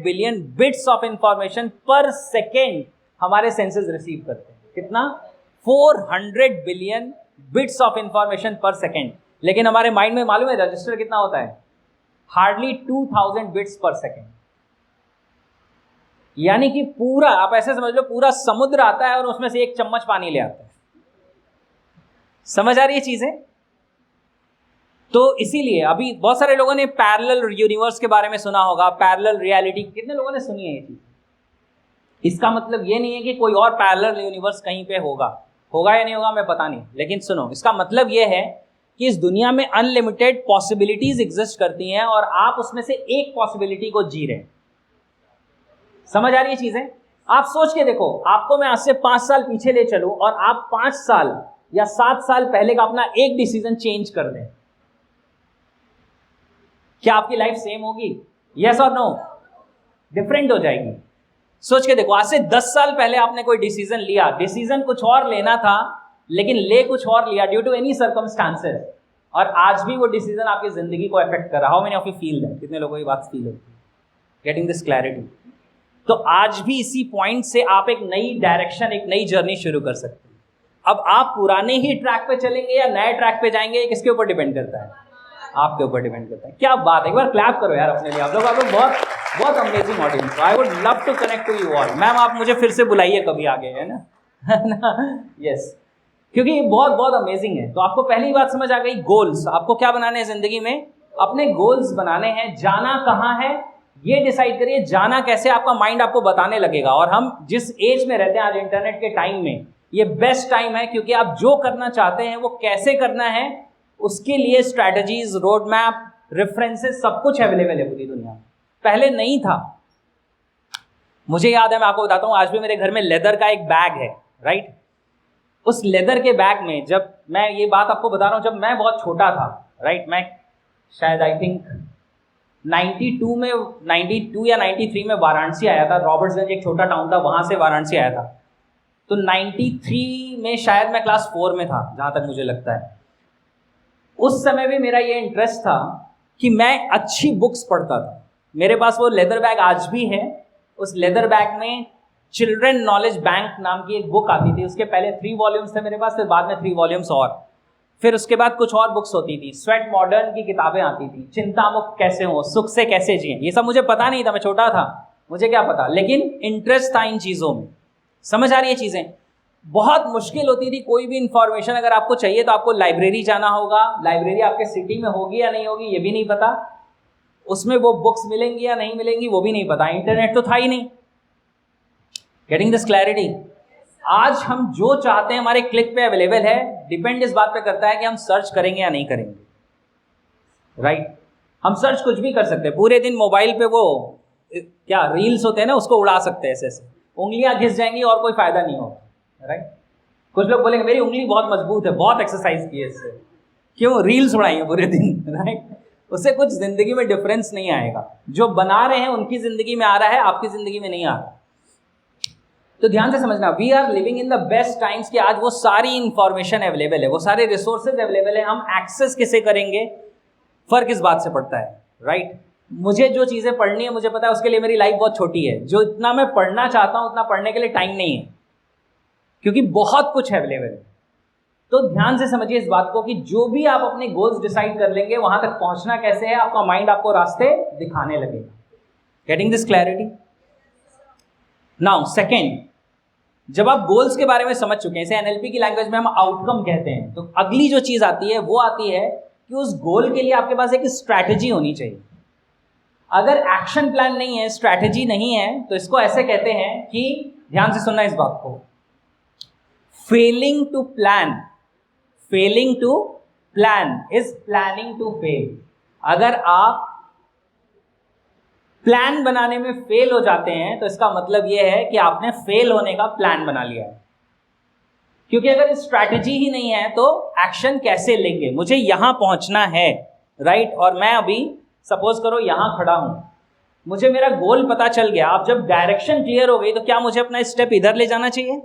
[SPEAKER 1] बिलियन बिट्स ऑफ इंफॉर्मेशन पर सेकेंड हमारे सेंसेस रिसीव करते हैं। कितना? 400 बिलियन बिट्स ऑफ इंफॉर्मेशन पर सेकेंड। लेकिन हमारे माइंड में मालूम है रजिस्टर कितना होता है? हार्डली 2000 बिट्स पर सेकेंड। यानी कि पूरा, आप ऐसे समझ लो, पूरा समुद्र आता है और उसमें से 1 चम्मच पानी ले आता है। समझ आ रही है चीजें? तो इसीलिए अभी बहुत सारे लोगों ने पैरेलल यूनिवर्स के बारे में सुना होगा, पैरेलल रियलिटी, कितने लोगों ने सुनी है ये चीज? इसका मतलब ये नहीं है कि कोई और पैरेलल यूनिवर्स कहीं पे होगा या नहीं होगा मैं पता नहीं, लेकिन सुनो, इसका मतलब ये है कि इस दुनिया में अनलिमिटेड पॉसिबिलिटीज एग्जिस्ट करती हैं और आप उसमें से एक पॉसिबिलिटी को जी रहे हैं। समझ आ रही है चीजें? आप सोच के देखो, आपको मैं आज से 5 साल पीछे ले चलूं और आप 5 साल या 7 साल पहले का अपना एक डिसीजन चेंज कर दें, क्या आपकी लाइफ सेम होगी? यस और नो? डिफरेंट हो जाएगी। सोच के देखो, आज से 10 साल पहले आपने कोई डिसीजन लिया, डिसीजन कुछ और लेना था लेकिन ले कुछ और लिया ड्यू टू एनी सर्कमस्टांसेस, और आज भी वो डिसीजन आपकी जिंदगी को अफेक्ट कर रहा। How many of you feel that? कितने लोगों की बात फील होती है? Getting this clarity. तो आज भी इसी पॉइंट से आप एक नई डायरेक्शन, एक नई जर्नी शुरू कर सकते हैं। अब आप पुराने ही ट्रैक पे चलेंगे या नए ट्रैक पे जाएंगे, ये किसके ऊपर डिपेंड करता है? आपके ऊपर डिपेंड करता है। क्या बात है, एक बार क्लैप करो यार अपने लिए। आप लोग बहुत amazing audience. I would love to connect to you all. Ma'am आप मुझे फिर से बुलाइए कभी आगे, है ना? यस, क्योंकि ये बहुत अमेजिंग है। तो आपको पहली बात समझ आ गई, गोल्स। आपको क्या बनाने हैं जिंदगी में? अपने गोल्स बनाने हैं। जाना कहाँ है ये डिसाइड करिए, जाना कैसे आपका माइंड आपको बताने लगेगा। और हम जिस एज में रहते हैं आज, इंटरनेट के टाइम में, ये बेस्ट टाइम है, क्योंकि आप जो करना चाहते हैं वो कैसे करना है, उसके लिए स्ट्रैटेजीज, रोड मैप, रेफरेंसेस, सब कुछ अवेलेबल है पूरी दुनिया में। पहले नहीं था। मुझे याद है, मैं आपको बताता हूँ, आज भी मेरे घर में लेदर का एक बैग है, राइट। उस लेदर के बैग में, जब मैं ये बात आपको बता रहा हूँ, जब मैं बहुत छोटा था, राइट, मैं शायद आई थिंक 92 या 93 में वाराणसी आया था। रॉबर्ट्सगंज एक छोटा टाउन था, वहाँ से वाराणसी आया था। तो 93 में शायद मैं क्लास 4 में था, जहाँ तक मुझे लगता है। उस समय भी मेरा ये इंटरेस्ट था कि मैं अच्छी बुक्स पढ़ता था। मेरे पास वो लेदर बैग आज भी है। उस लेदर बैग में चिल्ड्रन नॉलेज बैंक नाम की एक बुक आती थी। उसके पहले 3 वॉल्यूम्स थे मेरे पास, फिर बाद में 3 वॉल्यूम्स और, फिर उसके बाद कुछ और बुक्स होती थी। स्वेट मॉडर्न की किताबें आती थी, चिंता मुक्त कैसे हो, सुख से कैसे जिए। ये सब मुझे पता नहीं था, मैं छोटा था, मुझे क्या पता, लेकिन इंटरेस्ट था इन चीज़ों में। समझ आ रही है चीज़ें? बहुत मुश्किल होती थी। कोई भी इंफॉर्मेशन अगर आपको चाहिए तो आपको लाइब्रेरी जाना होगा। लाइब्रेरी आपके सिटी में होगी या नहीं होगी ये भी नहीं पता, उसमें वो बुक्स मिलेंगी या नहीं मिलेंगी वो भी नहीं पता। इंटरनेट तो था ही नहीं। Getting this clarity? आज हम जो चाहते हैं हमारे क्लिक पे अवेलेबल है। डिपेंड इस बात पे करता है कि हम सर्च करेंगे या नहीं करेंगे, राइट। हम सर्च कुछ भी कर सकते हैं। पूरे दिन मोबाइल पे वो क्या रील्स होते हैं ना, उसको उड़ा सकते हैं ऐसे ऐसे, उंगलियां घिस जाएंगी और कोई फायदा नहीं होगा, राइट। कुछ लोग बोलेंगे मेरी उंगली बहुत मजबूत है, बहुत एक्सरसाइज की है इससे। क्यों? रील्स उड़ाएंगे पूरे दिन, राइट। उससे कुछ जिंदगी में डिफरेंस नहीं आएगा। जो बना रहे हैं उनकी जिंदगी में आ रहा है, आपकी जिंदगी में नहीं आ रहा। तो ध्यान से समझना, we are living in the best times कि आज वो सारी इंफॉर्मेशन अवेलेबल है, वो सारे रिसोर्सेज अवेलेबल है। हम एक्सेस किसे करेंगे, फर्क इस बात से पड़ता है, राइट। मुझे जो चीज़ें पढ़नी है मुझे पता है, उसके लिए मेरी लाइफ बहुत छोटी है। जो इतना मैं पढ़ना चाहता हूँ उतना पढ़ने के लिए टाइम नहीं है, क्योंकि बहुत कुछ अवेलेबल है। तो ध्यान से समझिए इस बात को कि जो भी आप अपने गोल्स डिसाइड कर लेंगे, वहां तक पहुंचना कैसे है, आपका माइंड आपको रास्ते दिखाने लगेगा। Getting this clarity? Now second, जब आप गोल्स के बारे में समझ चुके हैं, इसे एनएलपी की लैंग्वेज में हम आउटकम कहते हैं, तो अगली जो चीज आती है वो आती है कि उस गोल के लिए आपके पास एक स्ट्रैटेजी होनी चाहिए। अगर एक्शन प्लान नहीं है, स्ट्रैटेजी नहीं है, तो इसको ऐसे कहते हैं कि, ध्यान से सुनना इस बात को, failing to plan is planning to fail. अगर आप प्लान बनाने में फेल हो जाते हैं तो इसका मतलब यह है कि आपने फेल होने का प्लान बना लिया है। क्योंकि अगर स्ट्रैटेजी ही नहीं है तो एक्शन कैसे लेंगे? मुझे यहां पहुंचना है, राइट? और मैं अभी सपोज करो यहां खड़ा हूं, मुझे मेरा गोल पता चल गया। अब जब डायरेक्शन क्लियर हो गई तो क्या मुझे अपना स्टेप इधर ले जाना चाहिए,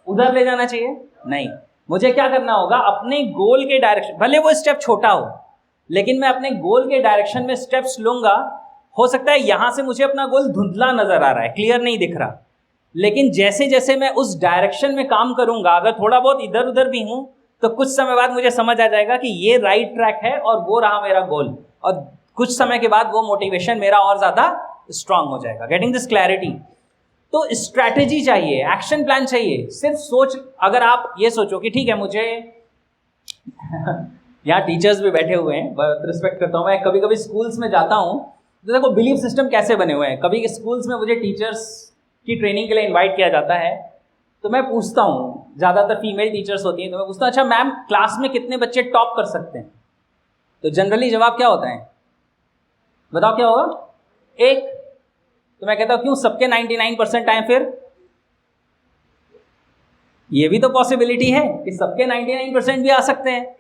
[SPEAKER 1] उधर ले जाना चाहिए? नहीं, मुझे क्या करना होगा, अपने गोल के डायरेक्शन, भले वो स्टेप छोटा हो लेकिन मैं अपने गोल के डायरेक्शन में स्टेप्स लूंगा। हो सकता है यहां से मुझे अपना गोल धुंधला नजर आ रहा है, क्लियर नहीं दिख रहा, लेकिन जैसे जैसे मैं उस डायरेक्शन में काम करूंगा, अगर थोड़ा बहुत इधर उधर भी हूं तो कुछ समय बाद मुझे समझ आ जाएगा कि ये राइट ट्रैक है और वो रहा मेरा गोल, और कुछ समय के बाद वो मोटिवेशन मेरा और ज्यादा स्ट्रांग हो जाएगा। Getting this clarity? तो स्ट्रैटेजी चाहिए, एक्शन प्लान चाहिए। सिर्फ सोच, अगर आप ये सोचो कि ठीक है मुझे यहाँ टीचर्स भी बैठे हुए हैं, रिस्पेक्ट करता हूँ, मैं कभी कभी स्कूल्स में जाता हूँ तो देखो बिलीफ सिस्टम कैसे बने हुए हैं। कभी स्कूल्स में मुझे टीचर्स की ट्रेनिंग के लिए इनवाइट किया जाता है तो मैं पूछता हूँ, ज़्यादातर फीमेल टीचर्स होती हैं, तो मैं पूछता हूँ अच्छा मैम क्लास में कितने बच्चे टॉप कर सकते हैं? तो जनरली जवाब क्या होता है, बताओ क्या होगा? एक। तो मैं कहता हूँ क्यों, सबके 99% आए? फिर ये भी तो पॉसिबिलिटी है कि सबके 99% भी आ सकते हैं।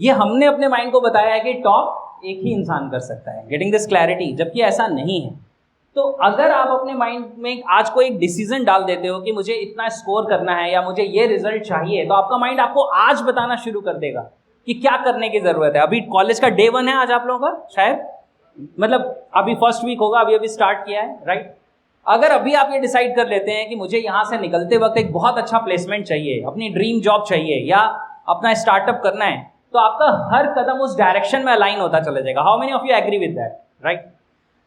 [SPEAKER 1] ये हमने अपने माइंड को बताया है कि टॉप एक ही इंसान कर सकता है। Getting this clarity? जबकि ऐसा नहीं है। तो अगर आप अपने माइंड में आज को एक डिसीजन डाल देते हो कि मुझे इतना स्कोर करना है या मुझे ये रिजल्ट चाहिए, तो आपका माइंड आपको आज बताना शुरू कर देगा कि क्या करने की जरूरत है। अभी कॉलेज का डे 1 है आज आप लोगों का, शायद मतलब अभी फर्स्ट वीक होगा, अभी स्टार्ट किया है, राइट? अगर अभी आप ये डिसाइड कर लेते हैं कि मुझे यहाँ से निकलते वक्त एक बहुत अच्छा प्लेसमेंट चाहिए, अपनी ड्रीम जॉब चाहिए या अपना स्टार्टअप करना है, तो आपका हर कदम उस डायरेक्शन में अलाइन होता चला जाएगा। How many of you agree with that, right?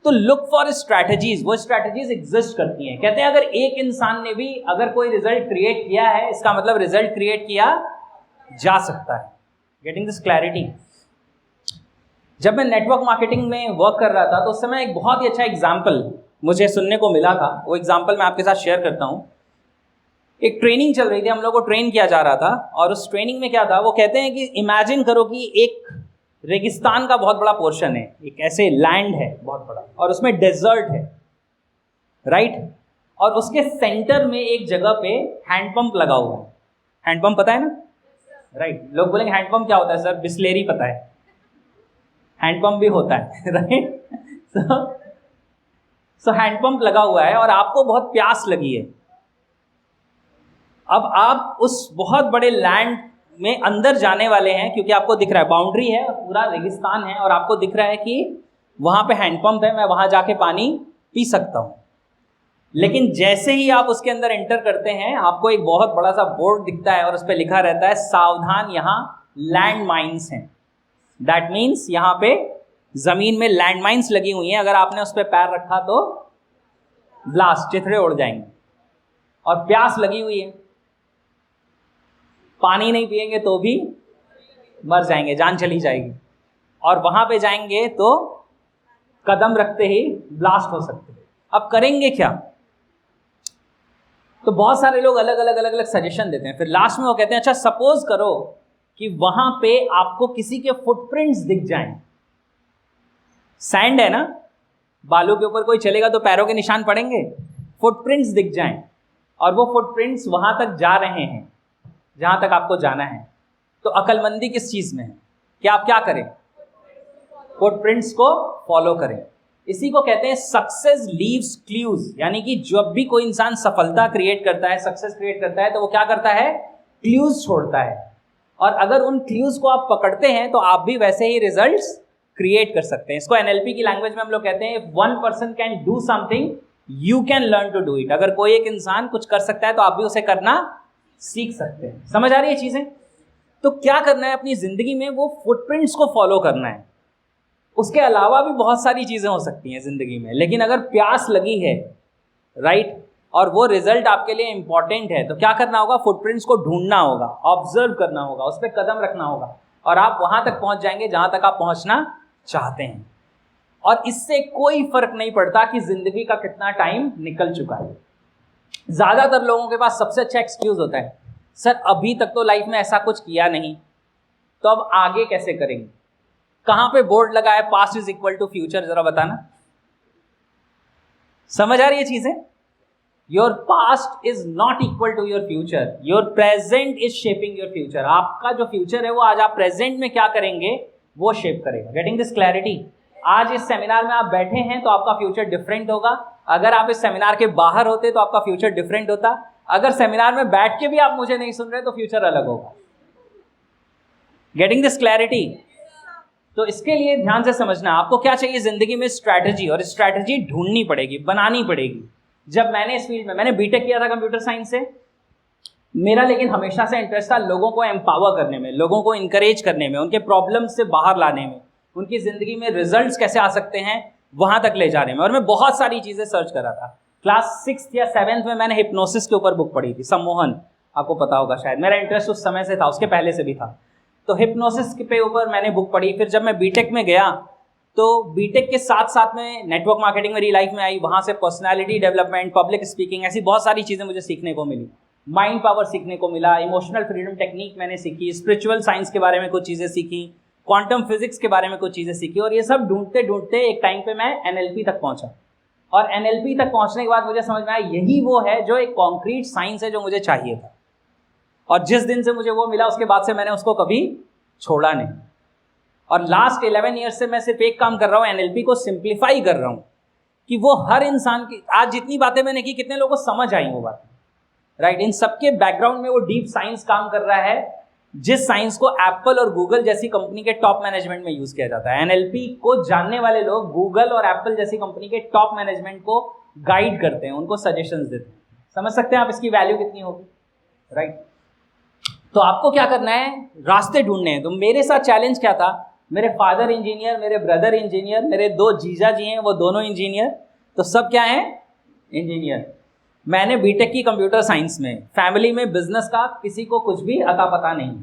[SPEAKER 1] तो लुक फॉर स्ट्रैटेजीज, वो स्ट्रैटेजीज एग्जिस्ट करती हैं। कहते हैं अगर एक इंसान ने भी अगर कोई रिजल्ट क्रिएट किया है, इसका मतलब रिजल्ट क्रिएट किया जा सकता है। Getting this clarity? जब मैं नेटवर्क मार्केटिंग में वर्क कर रहा था तो उस समय एक बहुत ही अच्छा एग्जाम्पल मुझे सुनने को मिला था। वो एग्जाम्पल मैं आपके साथ शेयर करता हूँ। एक ट्रेनिंग चल रही थी, हम लोग को ट्रेन किया जा रहा था, और उस ट्रेनिंग में क्या था, वो कहते हैं कि इमेजिन करो कि एक रेगिस्तान का बहुत बड़ा पोर्शन है, एक ऐसे लैंड है बहुत बड़ा, और उसमें डेजर्ट है, राइट? और उसके सेंटर में एक जगह पे हैंडपंप लगा हुआ है। हैंडपंप पता है ना, राइट? लोग बोलेंगे हैंडपंप क्या होता है सर? बिस्लेरी पता है, हैंडपंप भी होता है, राइट? सो हैंडपंप लगा हुआ है और आपको बहुत प्यास लगी है। अब आप उस बहुत बड़े लैंड में अंदर जाने वाले हैं क्योंकि आपको दिख रहा है बाउंड्री है और पूरा रेगिस्तान है, और आपको दिख रहा है कि वहां पे हैंडपंप है, मैं वहां जाके पानी पी सकता हूं। लेकिन जैसे ही आप उसके अंदर एंटर करते हैं, आपको एक बहुत बड़ा सा बोर्ड दिखता है और उस पर लिखा रहता है सावधान, यहाँ लैंड माइन्स हैं। दैट मीन्स यहाँ पे जमीन में लैंड माइन्स लगी हुई हैं, अगर आपने उस पर पैर रखा तो ब्लास्ट, चिथड़े उड़ जाएंगे। और प्यास लगी हुई है, पानी नहीं पिएंगे तो भी मर जाएंगे, जान चली जाएगी। और वहां पे जाएंगे तो कदम रखते ही ब्लास्ट हो सकते हैं। अब करेंगे क्या? तो बहुत सारे लोग अलग अलग सजेशन देते हैं। फिर लास्ट में वो कहते हैं अच्छा सपोज करो कि वहां पे आपको किसी के फुटप्रिंट्स दिख जाएं। सैंड है ना, बालू के ऊपर कोई चलेगा तो पैरों के निशान पड़ेंगे, फुटप्रिंट्स दिख जाएं, और वो फुटप्रिंट्स वहां तक जा रहे हैं जहां तक आपको जाना है। तो अक्लमंदी किस चीज में है कि आप क्या करें? फुटप्रिंट्स को फॉलो करें। इसी को कहते हैं सक्सेस लीव्स क्लूज, यानी कि जब भी कोई इंसान सफलता क्रिएट करता है, सक्सेस क्रिएट करता है, तो वो क्या करता है? क्लूज छोड़ता है। और अगर उन क्लूज को आप पकड़ते हैं तो आप भी वैसे ही रिजल्ट्स क्रिएट कर सकते हैं। इसको एनएलपी की लैंग्वेज में हम लोग कहते हैं if one person can do something you can learn to do it. अगर कोई एक इंसान कुछ कर सकता है तो आप भी उसे करना सीख सकते हैं। समझ आ रही है चीजें? तो क्या करना है अपनी जिंदगी में? वो फुटप्रिंट्स को फॉलो करना है। उसके अलावा भी बहुत सारी चीजें हो सकती हैं जिंदगी में, लेकिन अगर प्यास लगी है, राइट, और वो रिजल्ट आपके लिए इंपॉर्टेंट है, तो क्या करना होगा? फुटप्रिंट्स को ढूंढना होगा, ऑब्जर्व करना होगा, उस पर कदम रखना होगा, और आप वहां तक पहुंच जाएंगे जहां तक आप पहुंचना चाहते हैं। और इससे कोई फर्क नहीं पड़ता कि जिंदगी का कितना टाइम निकल चुका है। ज्यादातर लोगों के पास सबसे अच्छा एक्सक्यूज होता है, सर अभी तक तो लाइफ में ऐसा कुछ किया नहीं, तो अब आगे कैसे करेंगे? कहां पे बोर्ड लगा है past is equal to future, जरा बताना। समझ आ रही है चीजें? Your past is not equal to your future, your present is shaping your future. आपका जो फ्यूचर है वो आज आप प्रेजेंट में क्या करेंगे वो शेप करेगा। Getting this clarity? आज इस सेमिनार में आप बैठे हैं तो आपका फ्यूचर डिफरेंट होगा, अगर आप इस सेमिनार के बाहर होते तो आपका फ्यूचर डिफरेंट होता, अगर सेमिनार में बैठ के भी आप मुझे नहीं सुन रहे तो फ्यूचर अलग होगा। Getting this clarity? तो इसके लिए ध्यान से समझना, आपको क्या चाहिए जिंदगी में? स्ट्रैटेजी, और स्ट्रैटेजी ढूंढनी पड़ेगी, बनानी पड़ेगी। जब मैंने इस फील्ड में, मैंने बीटेक किया था कंप्यूटर साइंस से, मेरा लेकिन हमेशा से इंटरेस्ट था लोगों को एम्पावर करने में, लोगों को इंकरेज करने में, उनके प्रॉब्लम से बाहर लाने में, उनकी ज़िंदगी में रिजल्ट्स कैसे आ सकते हैं वहाँ तक ले जाने में। और मैं बहुत सारी चीज़ें सर्च कर रहा था। क्लास 6th या 7th में मैंने हिप्नोसिस के ऊपर बुक पढ़ी थी, सम्मोहन, आपको पता होगा शायद, मेरा इंटरेस्ट उस समय से था, उसके पहले से भी था। तो हिप्नोसिस के ऊपर मैंने बुक पढ़ी। फिर जब मैं बीटेक में गया तो बीटेक के साथ साथ में नेटवर्क मार्केटिंग मेरी लाइफ में आई, वहाँ से पर्सनैलिटी डेवलपमेंट, पब्लिक स्पीकिंग, ऐसी बहुत सारी चीज़ें मुझे सीखने को मिली। माइंड पावर सीखने को मिला, इमोशनल फ्रीडम टेक्निक मैंने सीखी, स्पिरिचुअल साइंस के बारे में कुछ चीज़ें सीखी, क्वांटम फिजिक्स के बारे में कुछ चीज़ें सीखी। और ये सब ढूंढते ढूंढते एक टाइम पे मैं एनएलपी तक पहुंचा। और एनएलपी तक पहुंचने के बाद मुझे समझ में आया यही वो है जो एक कॉन्क्रीट साइंस है जो मुझे चाहिए था। और जिस दिन से मुझे वो मिला उसके बाद से मैंने उसको कभी छोड़ा नहीं। और लास्ट 11 ईयर्स से मैं सिर्फ एक काम कर रहा हूँ, एनएलपी को सिंप्लीफाई कर रहा हूँ कि वो हर इंसान की, आज जितनी बातें मैंने की कितने लोगों को समझ आई वो बातें, राइट? इन सबके बैकग्राउंड में वो डीप साइंस काम कर रहा है, जिस साइंस को एप्पल और गूगल जैसी कंपनी के टॉप मैनेजमेंट में यूज किया जाता है। एनएलपी को जानने वाले लोग गूगल और एप्पल जैसी कंपनी के टॉप मैनेजमेंट को गाइड करते हैं, उनको सजेशंस देते हैं। समझ सकते हैं आप इसकी वैल्यू कितनी होगी, राइट? तो आपको क्या करना है, रास्ते ढूंढने हैं। तो मेरे साथ चैलेंज क्या था, मेरे फादर इंजीनियर, मेरे ब्रदर इंजीनियर, मेरे 2 जीजा जी हैं वो दोनों इंजीनियर, तो सब क्या हैं, इंजीनियर। मैंने बीटेक की कंप्यूटर साइंस में, फैमिली में बिजनेस का किसी को कुछ भी अता पता नहीं,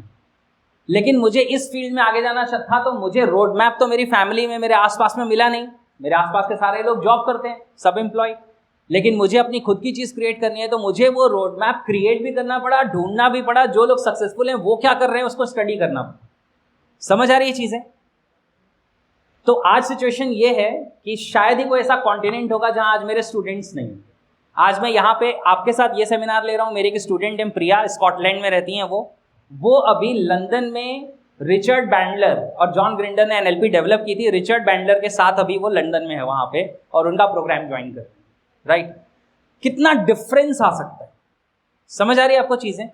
[SPEAKER 1] लेकिन मुझे इस फील्ड में आगे जाना था। तो मुझे रोड मैप तो मेरी फैमिली में, मेरे आसपास में मिला नहीं। मेरे आसपास के सारे लोग जॉब करते हैं, सब एम्प्लॉय, लेकिन मुझे अपनी खुद की चीज़ क्रिएट करनी है। तो मुझे वो रोड मैप क्रिएट भी करना पड़ा, ढूंढना भी पड़ा, जो लोग सक्सेसफुल हैं वो क्या कर रहे हैं उसको स्टडी करना पड़ा। समझ आ रही है चीज़ें? तो आज सिचुएशन ये है कि शायद ही कोई ऐसा कॉन्टिनेंट होगा जहां आज मेरे स्टूडेंट्स नहीं। आज मैं यहाँ पे आपके साथ ये सेमिनार ले रहा हूँ, मेरी एक स्टूडेंट है प्रिया, स्कॉटलैंड में रहती हैं वो अभी लंदन में रिचर्ड बैंडलर और जॉन ग्रिंडर ने एनएलपी डेवलप की थी, रिचर्ड बैंडलर के साथ अभी वो लंदन में है वहाँ पे, और उनका प्रोग्राम ज्वाइन कर, राइट? कितना डिफरेंस आ सकता है, समझ आ रही है आपको चीज़ें?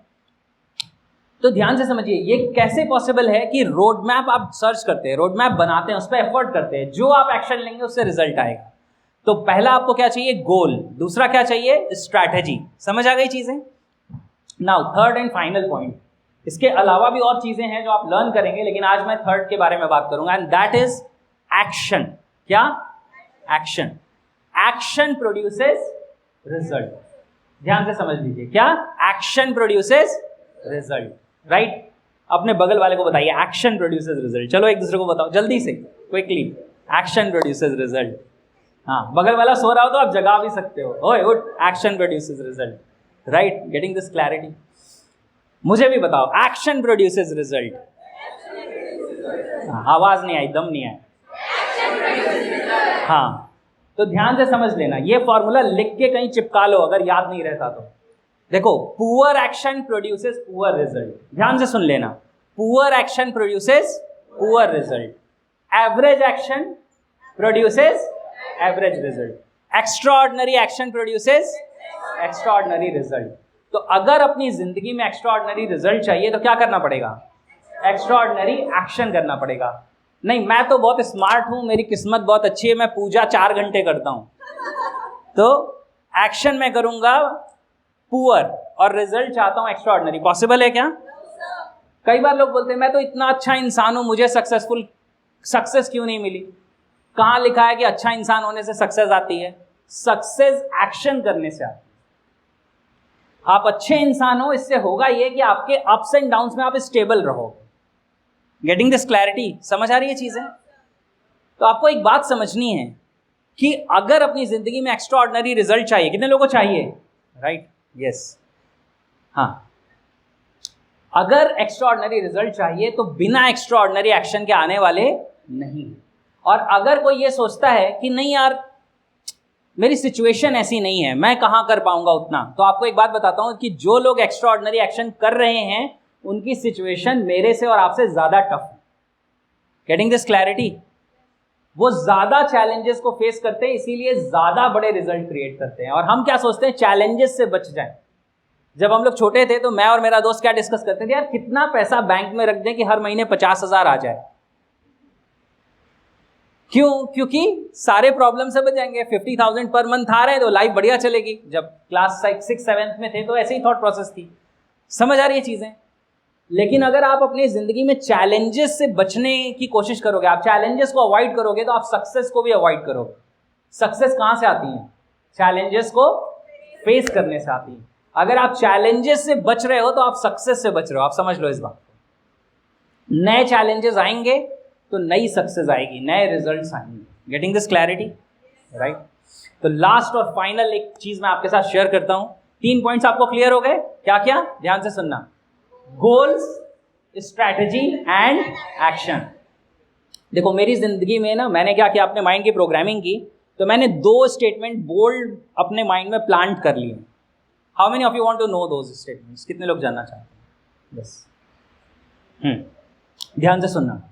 [SPEAKER 1] तो ध्यान से समझिए, ये कैसे पॉसिबल है कि रोड मैप आप सर्च करते हैं, रोड मैप बनाते हैं, उस पर एफर्ट करते हैं, जो आप एक्शन लेंगे उससे रिजल्ट आएगा। तो पहला आपको क्या चाहिए, गोल। दूसरा क्या चाहिए, स्ट्रैटेजी। समझ आ गई चीजें? Now third and final point, इसके अलावा भी और चीजें हैं जो आप लर्न करेंगे, लेकिन आज मैं थर्ड के बारे में बात करूंगा, एंड दैट इज एक्शन। क्या? एक्शन। Action produces result. ध्यान से समझ लीजिए, क्या? Action produces result, right? अपने बगल वाले को बताइए, एक्शन प्रोड्यूसेस रिजल्ट। चलो एक दूसरे को बताओ जल्दी से, क्विकली। Action produces result. हाँ, बगल वाला सो रहा हो तो आप जगा भी सकते हो, ओए उठ, action produces result, right? Getting this clarity? मुझे भी बताओ, एक्शन प्रोड्यूसेस रिजल्ट। आवाज नहीं आई, दम नहीं आया। हाँ, तो ध्यान से समझ लेना, ये फॉर्मूला लिख के कहीं चिपका लो अगर याद नहीं रहता तो। देखो, poor action produces poor result. ध्यान से सुन लेना, poor action produces poor result, average action produces average result, extraordinary action produces extraordinary result. तो अगर अपनी जिंदगी में एक्स्ट्राऑर्डिनरी रिजल्ट चाहिए तो क्या करना पड़ेगा, एक्स्ट्राऑर्डिनरी एक्शन करना पड़ेगा। नहीं, मैं तो बहुत स्मार्ट हूं, मेरी किस्मत बहुत अच्छी है, मैं पूजा 4 घंटे करता हूं, तो एक्शन मैं करूंगा पुअर और रिजल्ट चाहता हूं एक्स्ट्राऑर्डिनरी। पॉसिबल है क्या? कई बार लोग बोलते हैं मैं तो इतना अच्छा इंसान हूं, मुझे सक्सेस क्यों नहीं मिली? कहां लिखा है कि अच्छा इंसान होने से सक्सेस आती है? सक्सेस एक्शन करने से आती है। आप अच्छे इंसान हो, इससे होगा ये कि आपके अप्स एंड डाउन्स में आप स्टेबल रहोगे। Getting this clarity? समझ आ रही है चीजें? तो आपको एक बात समझनी है कि अगर अपनी जिंदगी में एक्स्ट्राऑर्डिनरी रिजल्ट चाहिए, कितने लोगों को चाहिए, राइट? यस। हाँ, अगर एक्स्ट्राऑर्डिनरी रिजल्ट चाहिए तो बिना एक्स्ट्राऑर्डिनरी एक्शन के आने वाले नहीं। और अगर कोई ये सोचता है कि नहीं यार मेरी सिचुएशन ऐसी नहीं है, मैं कहाँ कर पाऊंगा उतना, तो आपको एक बात बताता हूँ कि जो लोग एक्स्ट्राऑर्डिनरी एक्शन कर रहे हैं उनकी सिचुएशन मेरे से और आपसे ज़्यादा टफ है। Getting this clarity? वो ज़्यादा चैलेंजेस को फेस करते हैं, इसीलिए ज़्यादा बड़े रिजल्ट क्रिएट करते हैं। और हम क्या सोचते हैं, चैलेंजेस से बच जाएं। जब हम लोग छोटे थे तो मैं और मेरा दोस्त क्या डिस्कस करते थे, यार कितना पैसा बैंक में रख दें कि हर महीने 50,000 आ जाए। क्यों? क्योंकि सारे प्रॉब्लम से बच जाएंगे। 50,000 पर मंथ आ रहे हैं तो लाइफ बढ़िया चलेगी। जब क्लास 6-7 में थे तो ऐसे ही थॉट प्रोसेस थी। समझ आ रही है चीज़ें? लेकिन अगर आप अपनी ज़िंदगी में चैलेंजेस से बचने की कोशिश करोगे, आप चैलेंजेस को अवॉइड करोगे, तो आप सक्सेस को भी अवॉइड करोगे। सक्सेस कहाँ से आती है? चैलेंजेस को फेस करने से आती है। अगर आप चैलेंजेस से बच रहे हो तो आप सक्सेस से बच रहे हो। आप समझ लो इस बात को। नए चैलेंजेस आएंगे तो नई सक्सेस आएगी, नए रिजल्ट्स आएंगे। Getting this clarity? राइट। तो लास्ट और फाइनल एक चीज मैं आपके साथ शेयर करता हूं। 3 पॉइंट्स आपको क्लियर हो गए? क्या क्या? ध्यान से सुनना। Goals, strategy and action. देखो मेरी जिंदगी में ना, मैंने क्या किया, अपने माइंड की प्रोग्रामिंग की, तो मैंने 2 स्टेटमेंट बोल्ड अपने माइंड में प्लांट कर लिए। How many of you want to know those statements? कितने लोग जानना चाहते हैं? बस ध्यान से सुनना।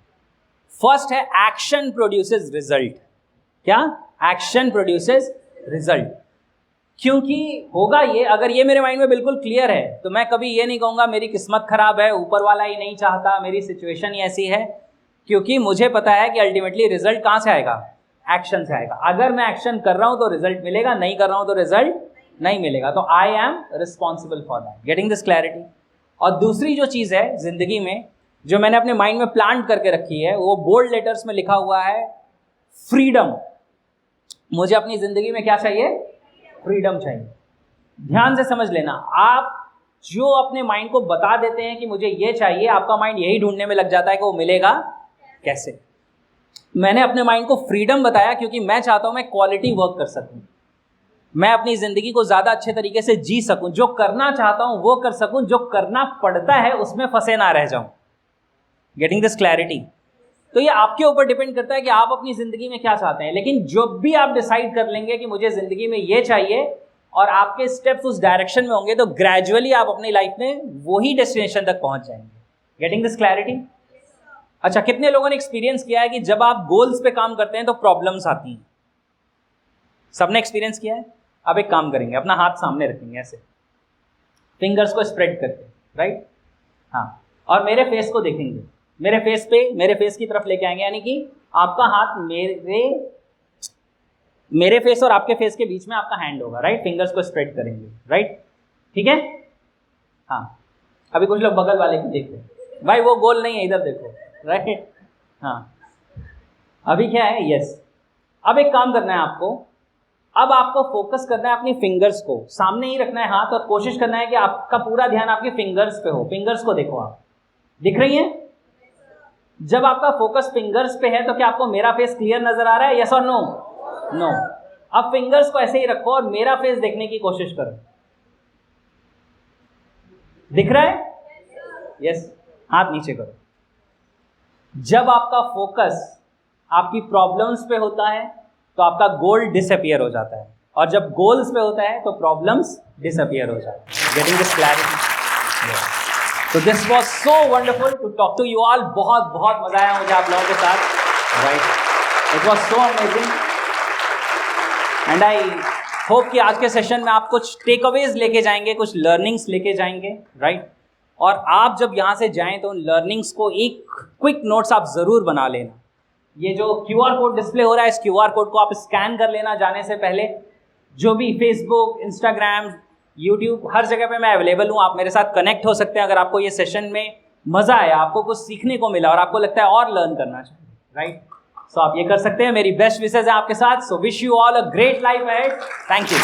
[SPEAKER 1] फर्स्ट है एक्शन प्रोड्यूसेस रिजल्ट। क्या? Action produces result. क्योंकि होगा ये, अगर ये मेरे माइंड में बिल्कुल क्लियर है तो मैं कभी ये नहीं कहूँगा मेरी किस्मत खराब है, ऊपर वाला ही नहीं चाहता, मेरी सिचुएशन ही ऐसी है। क्योंकि मुझे पता है कि अल्टीमेटली रिजल्ट कहाँ से आएगा? एक्शन से आएगा। अगर मैं एक्शन कर रहा हूँ तो रिजल्ट मिलेगा, नहीं कर रहा हूँ तो रिजल्ट नहीं मिलेगा। तो I am responsible for that. Getting this clarity? और दूसरी जो चीज़ है जिंदगी में जो मैंने अपने माइंड में प्लांट करके रखी है, वो बोल्ड लेटर्स में लिखा हुआ है, फ्रीडम। मुझे अपनी जिंदगी में क्या चाहिए? फ्रीडम चाहिए। ध्यान से समझ लेना। आप जो अपने माइंड को बता देते हैं कि मुझे ये चाहिए, आपका माइंड यही ढूंढने में लग जाता है कि वो मिलेगा कैसे। मैंने अपने माइंड को फ्रीडम बताया क्योंकि मैं चाहता हूं मैं क्वालिटी वर्क कर सकूं, मैं अपनी जिंदगी को ज्यादा अच्छे तरीके से जी सकूं, जो करना चाहता हूं वो कर सकूं, जो करना पड़ता है उसमें फंसे ना रह जाऊं। Getting this clarity? तो ये आपके ऊपर डिपेंड करता है कि आप अपनी जिंदगी में क्या चाहते हैं। लेकिन जब भी आप डिसाइड कर लेंगे कि मुझे जिंदगी में ये चाहिए और आपके स्टेप्स उस डायरेक्शन में होंगे, तो ग्रेजुअली आप अपनी लाइफ में वही डेस्टिनेशन तक पहुंच जाएंगे। Getting this clarity? अच्छा, कितने लोगों ने एक्सपीरियंस किया है कि जब आप गोल्स पे काम करते हैं तो प्रॉब्लम्स आती हैं? सबने एक्सपीरियंस किया है? अब एक काम करेंगे, अपना हाथ सामने रखेंगे ऐसे, फिंगर्स को स्प्रेड करके, राइट? हाँ, और मेरे फेस को देखेंगे, मेरे फेस की तरफ लेके आएंगे, यानी कि आपका हाथ मेरे फेस और आपके फेस के बीच में आपका हैंड होगा, राइट? फिंगर्स को स्प्रेड करेंगे, राइट? ठीक है? हाँ, अभी कुछ लोग बगल वाले को देख रहे हैं, भाई वो गोल नहीं है, इधर देखो, राइट? हाँ, अभी क्या है? यस। अब एक काम करना है आपको, अब आपको फोकस करना है अपनी फिंगर्स को, सामने ही रखना है हाथ, और कोशिश करना है कि आपका पूरा ध्यान आपके फिंगर्स पे हो। फिंगर्स को देखो, आप दिख रही हैं? जब आपका फोकस फिंगर्स पे है तो क्या आपको मेरा फेस क्लियर नजर आ रहा है? यस और नो? नो। अब फिंगर्स को ऐसे ही रखो और मेरा फेस देखने की कोशिश करो। दिख रहा है? यस। हाथ नीचे करो। जब आपका फोकस आपकी प्रॉब्लम्स पे होता है तो आपका गोल डिसअपियर हो जाता है, और जब गोल्स पे होता है तो प्रॉब्लम्स डिसअपियर हो जाते हैं। Getting this clarity? तो this was so wonderful to talk to you all. बहुत बहुत मजा आया मुझे आप लोगों के साथ, right? It was so amazing and I hope कि आज के सेशन में आप कुछ टेक अवेज लेके जाएंगे, कुछ लर्निंग्स लेके जाएंगे, राइट? और आप जब यहाँ से जाएं तो उन लर्निंग्स को एक क्विक नोट्स आप ज़रूर बना लेना। ये जो QR कोड डिस्प्ले हो रहा है, इस QR कोड को आप स्कैन कर लेना जाने से पहले। जो भी फेसबुक, इंस्टाग्राम, यूट्यूब, हर जगह पे मैं अवेलेबल हूँ, आप मेरे साथ कनेक्ट हो सकते हैं। अगर आपको ये सेशन में मज़ा आया, आपको कुछ सीखने को मिला और आपको लगता है और लर्न करना चाहिए, राइट? सो आप ये कर सकते हैं। मेरी बेस्ट विशेज़ है आपके साथ। So wish you all a great life ahead. Thank you.